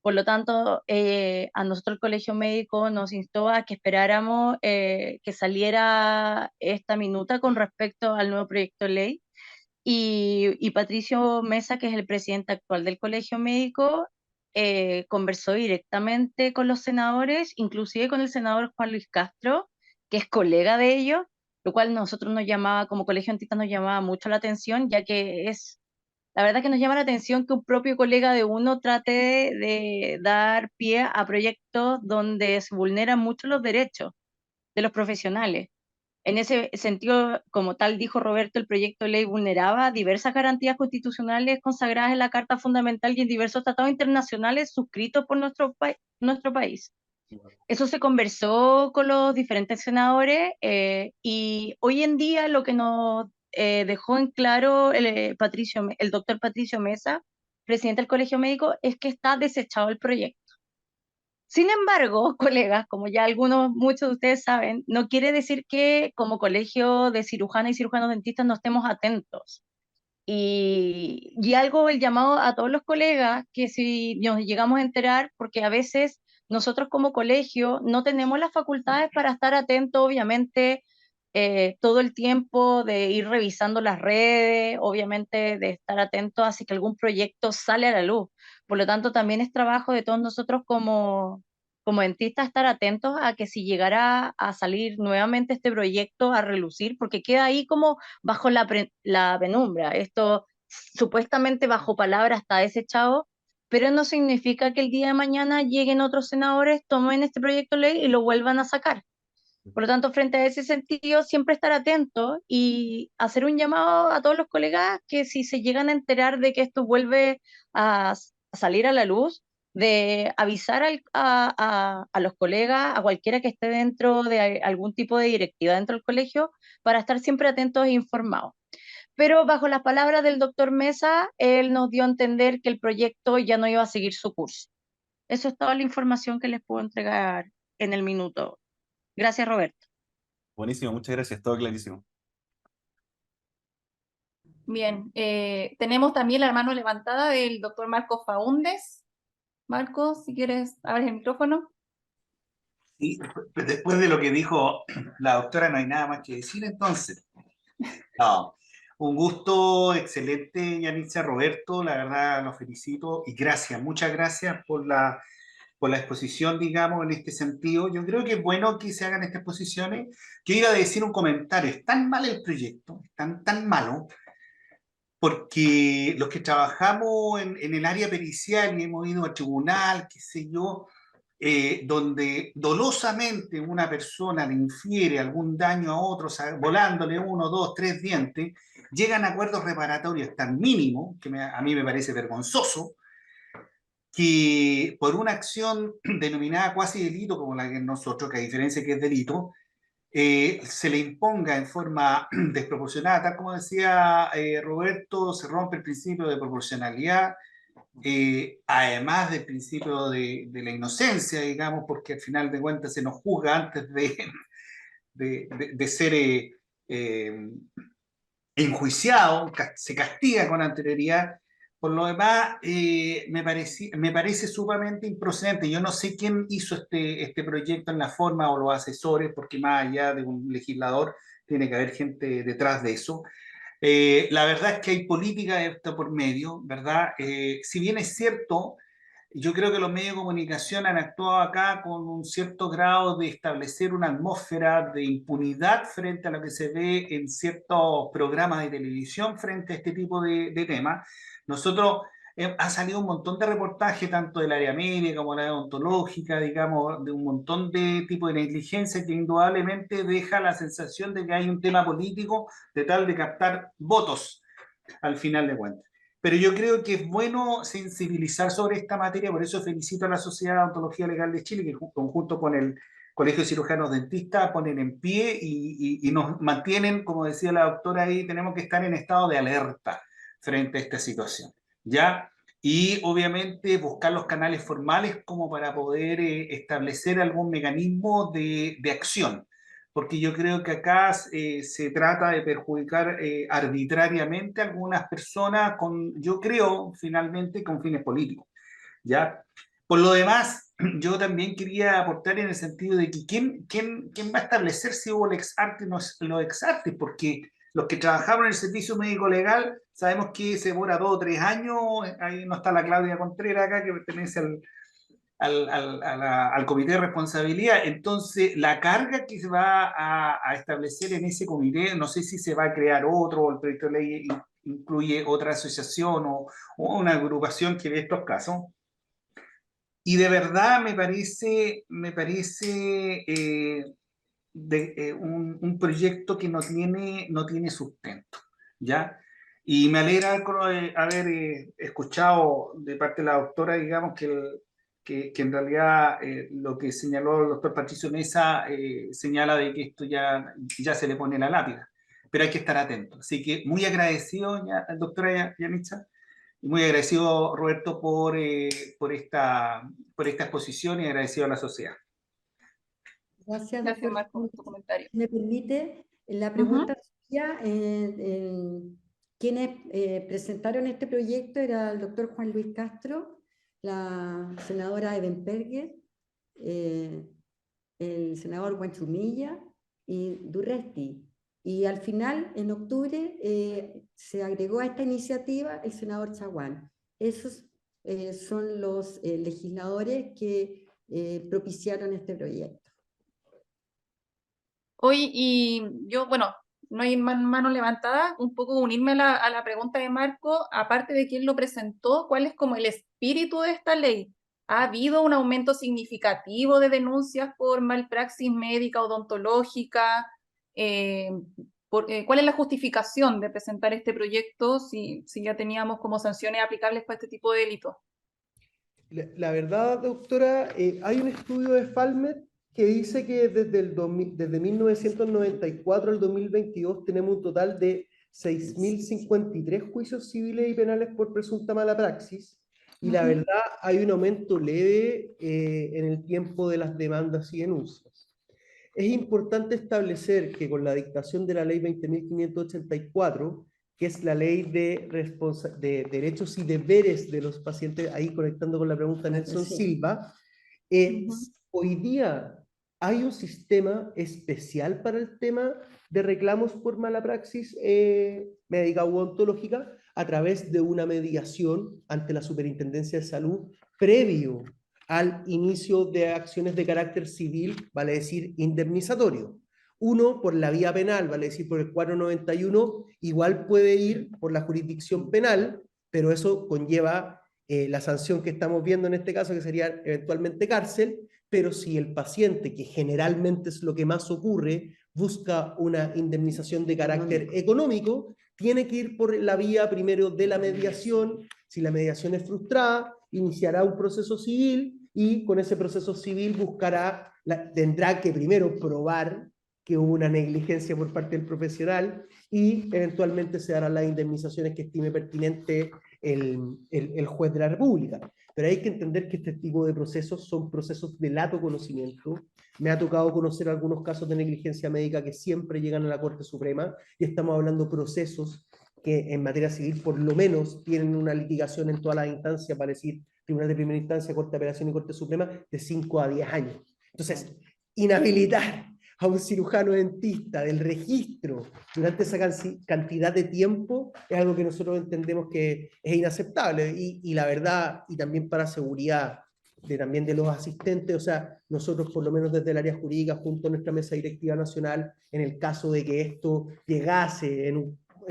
Por lo tanto, a nosotros el Colegio Médico nos instó a que esperáramos que saliera esta minuta con respecto al nuevo proyecto de ley. y Patricio Mesa, que es el presidente actual del Colegio Médico, conversó directamente con los senadores, inclusive con el senador Juan Luis Castro, que es colega de ellos, lo cual nosotros nos llamaba, como Colegio Dentista nos llamaba mucho la atención, ya que la verdad que nos llama la atención que un propio colega de uno trate de dar pie a proyectos donde se vulneran mucho los derechos de los profesionales. En ese sentido, como tal dijo Roberto, el proyecto de ley vulneraba diversas garantías constitucionales consagradas en la Carta Fundamental y en diversos tratados internacionales suscritos por nuestro país. Eso se conversó con los diferentes senadores y hoy en día lo que nos dejó en claro el doctor Patricio Mesa, presidente del Colegio Médico, es que está desechado el proyecto. Sin embargo, colegas, como ya muchos de ustedes saben, no quiere decir que como colegio de cirujanas y cirujanos dentistas no estemos atentos. Y algo, el llamado a todos los colegas, que si nos llegamos a enterar, porque a veces nosotros como colegio no tenemos las facultades para estar atentos, obviamente, todo el tiempo de ir revisando las redes, obviamente de estar atentos así que algún proyecto sale a la luz. Por lo tanto, también es trabajo de todos nosotros como dentistas estar atentos a que si llegara a salir nuevamente este proyecto a relucir, porque queda ahí como bajo la penumbra. Esto supuestamente bajo palabra está desechado, pero no significa que el día de mañana lleguen otros senadores, tomen este proyecto de ley y lo vuelvan a sacar. Por lo tanto, frente a ese sentido, siempre estar atento y hacer un llamado a todos los colegas que si se llegan a enterar de que esto vuelve a salir a la luz, de avisar a los colegas, a cualquiera que esté dentro de algún tipo de directiva dentro del colegio, para estar siempre atentos e informados. Pero bajo las palabras del doctor Mesa, él nos dio a entender que el proyecto ya no iba a seguir su curso. Eso es toda la información que les puedo entregar en el minuto. Gracias, Roberto. Buenísimo, muchas gracias, todo clarísimo. Bien, tenemos también la mano levantada del doctor Marcos Faúndez. Marcos, si quieres, abres el micrófono. Y después de lo que dijo la doctora, no hay nada más que decir entonces. No, un gusto excelente, Yanitza, Roberto, la verdad los felicito y gracias, muchas gracias por la exposición, digamos, en este sentido. Yo creo que es bueno que se hagan estas exposiciones. Yo iba a decir un comentario, es tan mal el proyecto, es tan malo, porque los que trabajamos en el área pericial y hemos ido al tribunal, qué sé yo, donde dolosamente una persona le infiere algún daño a otro, volándole 1, 2, 3 dientes, llegan a acuerdos reparatorios tan mínimos, que a mí me parece vergonzoso, que por una acción denominada cuasi delito, como la que nosotros, que a diferencia que es delito, se le imponga en forma desproporcionada, tal como decía Roberto, se rompe el principio de proporcionalidad, además del principio de la inocencia, digamos, porque al final de cuentas se nos juzga antes de ser enjuiciado, se castiga con anterioridad. Por lo demás, me parece sumamente improcedente. Yo no sé quién hizo este proyecto en la forma o los asesores, porque más allá de un legislador, tiene que haber gente detrás de eso. La verdad es que hay política de esto por medio, ¿verdad? Si bien es cierto, yo creo que los medios de comunicación han actuado acá con un cierto grado de establecer una atmósfera de impunidad frente a lo que se ve en ciertos programas de televisión frente a este tipo de temas. Nosotros, ha salido un montón de reportajes, tanto del área médica como la odontológica, digamos, de un montón de tipo de negligencia que indudablemente deja la sensación de que hay un tema político de tal de captar votos al final de cuentas. Pero yo creo que es bueno sensibilizar sobre esta materia, por eso felicito a la Sociedad de Odontología Legal de Chile, que junto con el Colegio de Cirujanos Dentistas ponen en pie y nos mantienen, como decía la doctora ahí, tenemos que estar en estado de alerta frente a esta situación, ¿ya? Y obviamente buscar los canales formales como para poder establecer algún mecanismo de acción, porque yo creo que acá se trata de perjudicar arbitrariamente a algunas personas yo creo, finalmente, con fines políticos, ¿ya? Por lo demás, yo también quería aportar en el sentido de que ¿quién va a establecer si hubo el ex arte o no lo ex arte? Porque los que trabajamos en el servicio médico legal sabemos que se demora 2 o 3 años. Ahí no está la Claudia Contreras acá, que pertenece al comité de responsabilidad. Entonces, la carga que se va a establecer en ese comité, no sé si se va a crear otro, o el proyecto de ley incluye otra asociación o una agrupación que ve estos casos. Y de verdad me parece un proyecto que no tiene sustento, ¿ya? Y me alegra haber escuchado de parte de la doctora, digamos, que en realidad lo que señaló el doctor Patricio Mesa señala de que esto ya se le pone la lápida, pero hay que estar atento. Así que muy agradecido, doctora Yanitza, y muy agradecido, Roberto, por esta exposición, y agradecido a la sociedad. Gracias, Gracias, doctor. Marco, por tu comentario. Me permite, la pregunta suya, quienes presentaron este proyecto era el doctor Juan Luis Castro, la senadora Evenperger, el senador Guanchumilla y Durresti. Y al final, en octubre, se agregó a esta iniciativa el senador Chaguán. Esos son los legisladores que propiciaron este proyecto. Hoy, y yo, bueno, no hay mano levantada, un poco unirme a la pregunta de Marco, aparte de quién lo presentó, ¿cuál es como el espíritu de esta ley? ¿Ha habido un aumento significativo de denuncias por malpraxis médica, odontológica? ¿Cuál es la justificación de presentar este proyecto si ya teníamos como sanciones aplicables para este tipo de delitos? La verdad, doctora, hay un estudio de Falmet que dice que desde 1994 al 2022 tenemos un total de 6.053 juicios civiles y penales por presunta mala praxis, y la verdad hay un aumento leve en el tiempo de las demandas y denuncias. Es importante establecer que con la dictación de la ley 20.584, que es la ley de derechos y deberes de los pacientes, ahí conectando con la pregunta de Nelson Silva, hoy día hay un sistema especial para el tema de reclamos por mala praxis médica u odontológica a través de una mediación ante la Superintendencia de Salud previo al inicio de acciones de carácter civil, vale decir, indemnizatorio. Uno por la vía penal, vale decir, por el 491, igual puede ir por la jurisdicción penal, pero eso conlleva la sanción que estamos viendo en este caso, que sería eventualmente cárcel. Pero si el paciente, que generalmente es lo que más ocurre, busca una indemnización de carácter económico, tiene que ir por la vía primero de la mediación. Si la mediación es frustrada, iniciará un proceso civil, y con ese proceso civil tendrá que primero probar que hubo una negligencia por parte del profesional, y eventualmente se darán las indemnizaciones que estime pertinente el juez de la República. Pero hay que entender que este tipo de procesos son procesos de lato conocimiento. Me ha tocado conocer algunos casos de negligencia médica que siempre llegan a la Corte Suprema, y estamos hablando de procesos que en materia civil por lo menos tienen una litigación en todas las instancias, para decir Tribunal de Primera Instancia, Corte de Apelación y Corte Suprema, de 5 a 10 años. Entonces, inhabilitar a un cirujano dentista del registro durante esa cantidad de tiempo es algo que nosotros entendemos que es inaceptable, y la verdad, y también para seguridad también de los asistentes, o sea, nosotros por lo menos desde el área jurídica, junto a nuestra mesa directiva nacional, en el caso de que esto llegase en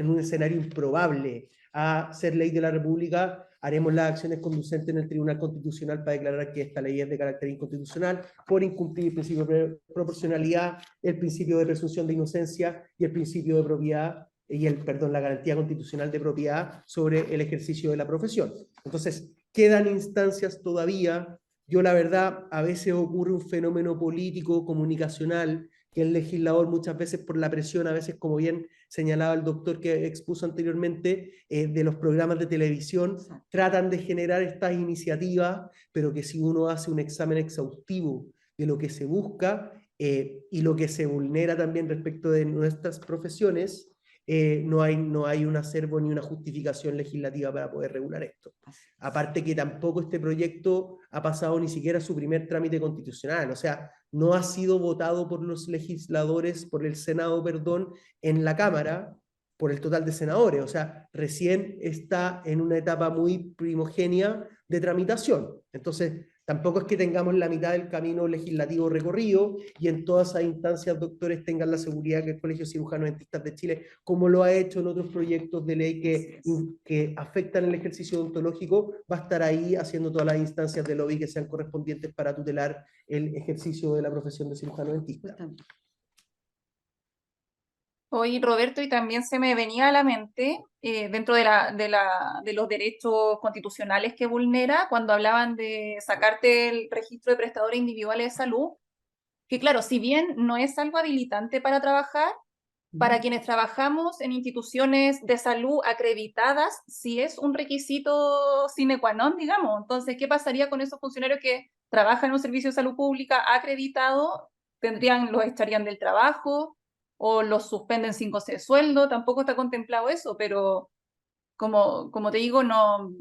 un escenario improbable a ser ley de la República, haremos las acciones conducentes en el Tribunal Constitucional para declarar que esta ley es de carácter inconstitucional por incumplir el principio de proporcionalidad, el principio de presunción de inocencia y el principio de propiedad, la garantía constitucional de propiedad sobre el ejercicio de la profesión. Entonces, quedan instancias todavía. Yo, la verdad, a veces ocurre un fenómeno político, comunicacional, que el legislador muchas veces por la presión, a veces, como bien señalaba el doctor que expuso anteriormente, de los programas de televisión, tratan de generar estas iniciativas, pero que si uno hace un examen exhaustivo de lo que se busca y lo que se vulnera también respecto de nuestras profesiones, no hay un acervo ni una justificación legislativa para poder regular esto. Aparte que tampoco este proyecto ha pasado ni siquiera su primer trámite constitucional, o sea, no ha sido votado por los legisladores, por el Senado, perdón, en la Cámara, por el total de senadores, o sea, recién está en una etapa muy primogénea de tramitación. Entonces, tampoco es que tengamos la mitad del camino legislativo recorrido y en todas esas instancias, doctores, tengan la seguridad que el Colegio de Cirujanos Dentistas de Chile, como lo ha hecho en otros proyectos de ley que afectan el ejercicio odontológico, va a estar ahí haciendo todas las instancias de lobby que sean correspondientes para tutelar el ejercicio de la profesión de cirujano dentista. Oye, Roberto, y también se me venía a la mente, dentro de los derechos constitucionales que vulnera, cuando hablaban de sacarte el registro de prestadores individuales de salud, que claro, si bien no es algo habilitante para trabajar, para quienes trabajamos en instituciones de salud acreditadas, sí es un requisito sine qua non, digamos. Entonces, ¿qué pasaría con esos funcionarios que trabajan en un servicio de salud pública acreditado? Los echarían del trabajo o los suspenden sin goce de sueldo. Tampoco está contemplado eso, pero como te digo, no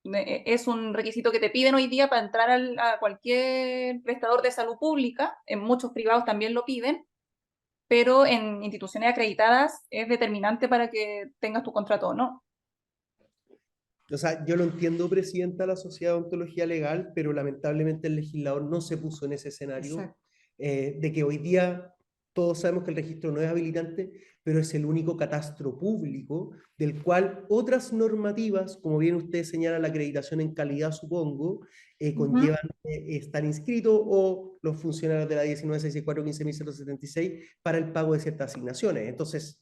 es un requisito que te piden hoy día para entrar a cualquier prestador de salud pública. En muchos privados también lo piden, pero en instituciones acreditadas es determinante para que tengas tu contrato o no. O sea, yo lo entiendo, presidenta de la Sociedad de Odontología Legal, pero lamentablemente el legislador no se puso en ese escenario, de que hoy día todos sabemos que el registro no es habilitante, pero es el único catastro público del cual otras normativas, como bien usted señala, la acreditación en calidad, supongo, conllevan estar inscritos, o los funcionarios de la 19.664.15.176 para el pago de ciertas asignaciones. Entonces,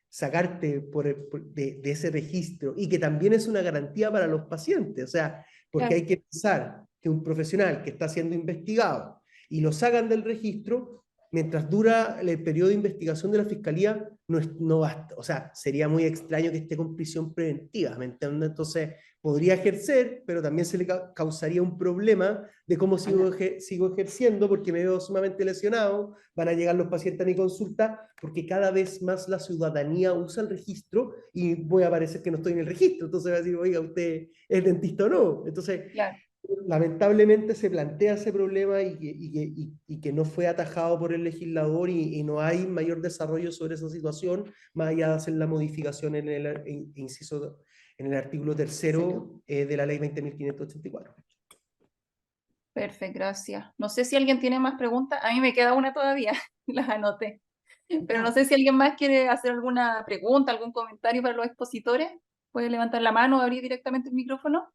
sacarte de ese registro, y que también es una garantía para los pacientes, o sea, porque Claro. hay que pensar que un profesional que está siendo investigado y lo sacan del registro, mientras dura el periodo de investigación de la fiscalía, no basta, o sea, sería muy extraño que esté con prisión preventiva, ¿me entiendes? Entonces, podría ejercer, pero también se le causaría un problema de cómo sigo ejerciendo, porque me veo sumamente lesionado, van a llegar los pacientes a mi consulta, porque cada vez más la ciudadanía usa el registro y voy a parecer que no estoy en el registro, entonces va a decir, oiga, ¿usted es dentista o no? Entonces, Claro. lamentablemente se plantea ese problema y que no fue atajado por el legislador, y no hay mayor desarrollo sobre esa situación, más allá de hacer la modificación en el artículo 3º de la ley 20.584. Perfecto, gracias. No sé si alguien tiene más preguntas. A mí me queda una todavía, las anoté. Pero no sé si alguien más quiere hacer alguna pregunta, algún comentario para los expositores. Puede levantar la mano o abrir directamente el micrófono.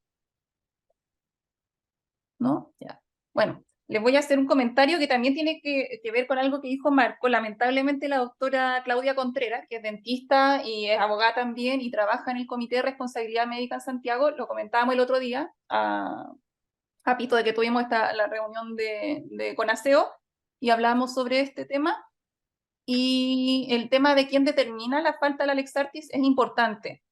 ¿No? Ya. Bueno, les voy a hacer un comentario que también tiene que ver con algo que dijo Marco. Lamentablemente la doctora Claudia Contreras, que es dentista y es abogada también y trabaja en el Comité de Responsabilidad Médica en Santiago, lo comentábamos el otro día a pito de que tuvimos la reunión de CONASEO y hablábamos sobre este tema. Y el tema de quién determina la falta de la Lex Artis es importante.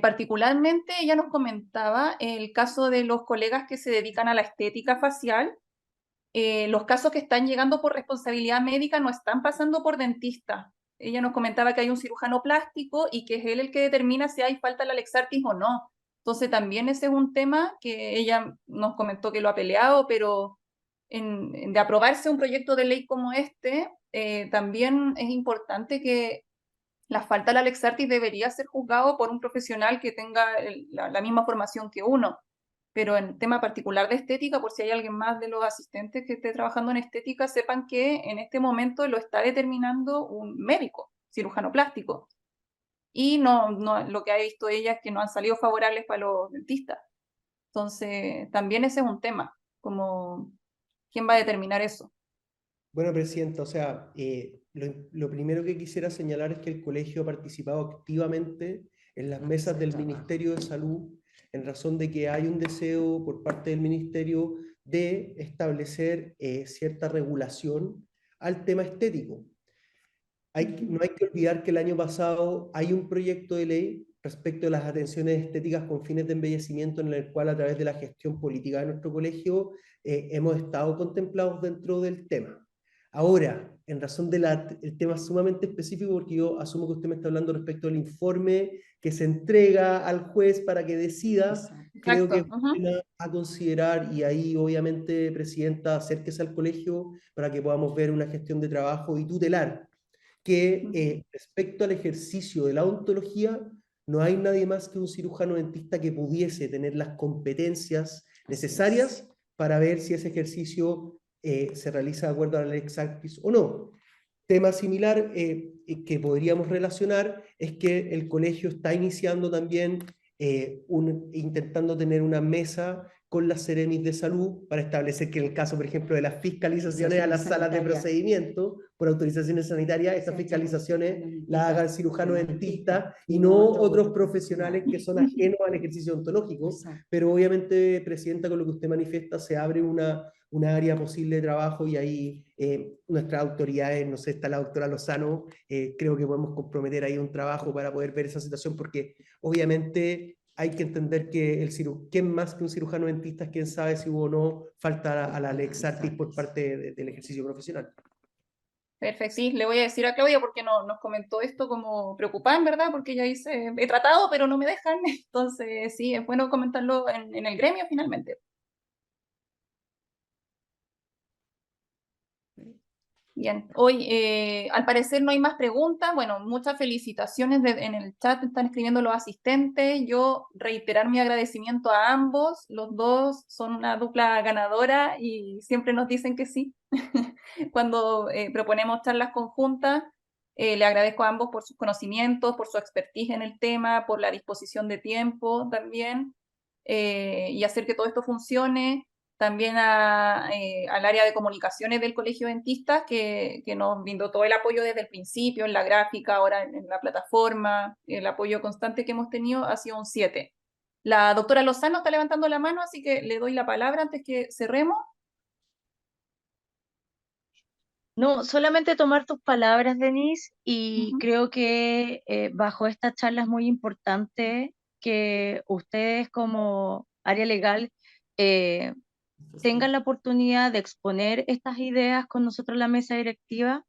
Particularmente ella nos comentaba el caso de los colegas que se dedican a la estética facial. Los casos que están llegando por responsabilidad médica no están pasando por dentista. Ella nos comentaba que hay un cirujano plástico y que es él el que determina si hay falta de la Lex Artis o no. Entonces también ese es un tema que ella nos comentó que lo ha peleado, pero de aprobarse un proyecto de ley como este, también es importante que la falta de la Lex Artis debería ser juzgado por un profesional que tenga la misma formación que uno. Pero en tema particular de estética, por si hay alguien más de los asistentes que esté trabajando en estética, sepan que en este momento lo está determinando un médico, cirujano plástico. Y no, lo que ha visto ella es que no han salido favorables para los dentistas. Entonces, también ese es un tema, como quién va a determinar eso. Bueno, presidenta, o sea, lo primero que quisiera señalar es que el colegio ha participado activamente en las mesas del Ministerio de Salud, en razón de que hay un deseo por parte del Ministerio de establecer cierta regulación al tema estético. No hay que olvidar que el año pasado hay un proyecto de ley respecto a las atenciones estéticas con fines de embellecimiento, en el cual, a través de la gestión política de nuestro colegio, hemos estado contemplados dentro del tema. Ahora, en razón del tema sumamente específico, porque yo asumo que usted me está hablando respecto al informe que se entrega al juez para que decida, creo que es un tema a considerar, y ahí obviamente, presidenta, acérquese al colegio para que podamos ver una gestión de trabajo y tutelar que respecto al ejercicio de la odontología, no hay nadie más que un cirujano dentista que pudiese tener las competencias necesarias para ver si ese ejercicio se realiza de acuerdo a la lex artis o no. Tema similar que podríamos relacionar es que el colegio está iniciando también, intentando tener una mesa con las Seremis de salud para establecer que en el caso, por ejemplo, de las fiscalizaciones a las salas de procedimiento por autorizaciones sanitarias, estas fiscalizaciones las hagan cirujanos dentistas y no otros profesionales que son ajenos al ejercicio odontológico. Pero obviamente, Presidenta, con lo que usted manifiesta, se abre una área posible de trabajo y ahí nuestras autoridades, no sé, está la doctora Lozano, creo que podemos comprometer ahí un trabajo para poder ver esa situación, porque obviamente hay que entender que ¿quién más que un cirujano dentista? ¿Quién sabe si hubo o no falta a la lex artis por parte del ejercicio profesional? Perfecto, sí, le voy a decir a Claudia porque nos comentó esto como preocupada, en verdad, porque ella dice, he tratado, pero no me dejan, entonces sí, es bueno comentarlo en el gremio finalmente. Bien, hoy al parecer no hay más preguntas. Bueno, muchas felicitaciones en el chat, están escribiendo los asistentes. Yo reiterar mi agradecimiento a ambos. Los dos son una dupla ganadora y siempre nos dicen que sí. Cuando proponemos charlas conjuntas, le agradezco a ambos por sus conocimientos, por su expertise en el tema, por la disposición de tiempo también, y hacer que todo esto funcione. También al área de comunicaciones del Colegio de Dentistas, que nos brindó todo el apoyo desde el principio, en la gráfica, ahora en la plataforma, el apoyo constante que hemos tenido ha sido un 7. La doctora Lozano está levantando la mano, así que le doy la palabra antes que cerremos. No, solamente tomar tus palabras, Denise, y Ujú. creo que bajo esta charla es muy importante que ustedes como área legal eh, tengan la oportunidad de exponer estas ideas con nosotros en la mesa directiva.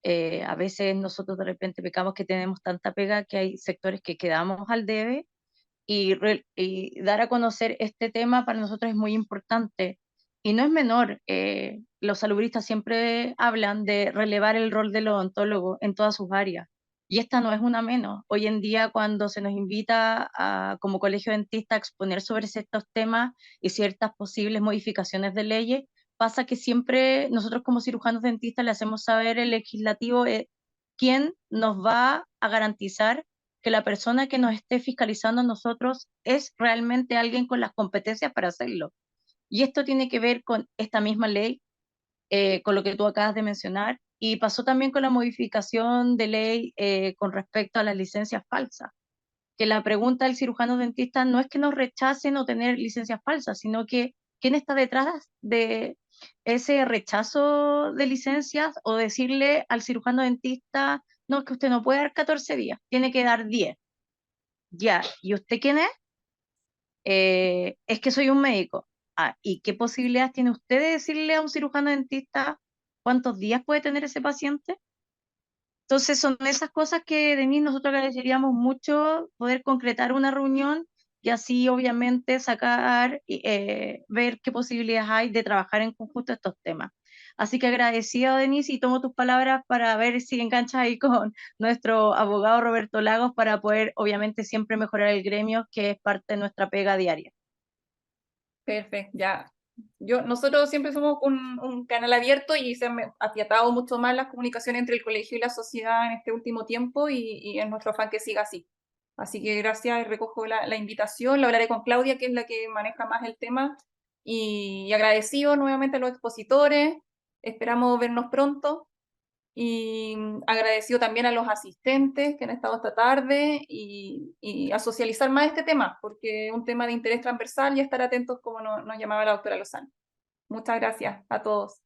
A veces nosotros de repente pecamos que tenemos tanta pega que hay sectores que quedamos al debe y dar a conocer este tema para nosotros es muy importante. Y no es menor, los salubristas siempre hablan de relevar el rol del odontólogo en todas sus áreas. Y esta no es una menos. Hoy en día, cuando se nos invita como colegio dentista a exponer sobre ciertos temas y ciertas posibles modificaciones de leyes, pasa que siempre nosotros como cirujanos dentistas le hacemos saber al legislativo quién nos va a garantizar que la persona que nos esté fiscalizando a nosotros es realmente alguien con las competencias para hacerlo. Y esto tiene que ver con esta misma ley, con lo que tú acabas de mencionar, y pasó también con la modificación de ley con respecto a las licencias falsas, que la pregunta del cirujano dentista no es que nos rechacen o tener licencias falsas, sino que quién está detrás de ese rechazo de licencias o decirle al cirujano dentista, no, es que usted no puede dar 14 días, tiene que dar 10. Ya, ¿y usted quién es? Es que soy un médico. Ah, ¿y qué posibilidades tiene usted de decirle a un cirujano dentista cuántos días puede tener ese paciente? Entonces son esas cosas que de mí nosotros agradeceríamos mucho poder concretar una reunión y así obviamente sacar, ver qué posibilidades hay de trabajar en conjunto estos temas. Así que agradecida, Denise, y tomo tus palabras para ver si enganchas ahí con nuestro abogado Roberto Lagos para poder obviamente siempre mejorar el gremio, que es parte de nuestra pega diaria. Perfecto, ya. Nosotros siempre somos un canal abierto y se han afiatado mucho más las comunicaciones entre el colegio y la sociedad en este último tiempo y es nuestro afán que siga así. Así que gracias y recojo la invitación, lo hablaré con Claudia, que es la que maneja más el tema, y agradecido nuevamente a los expositores, esperamos vernos pronto. Y agradecido también a los asistentes que han estado esta tarde y a socializar más este tema, porque es un tema de interés transversal y estar atentos como nos llamaba la doctora Lozano. Muchas gracias a todos.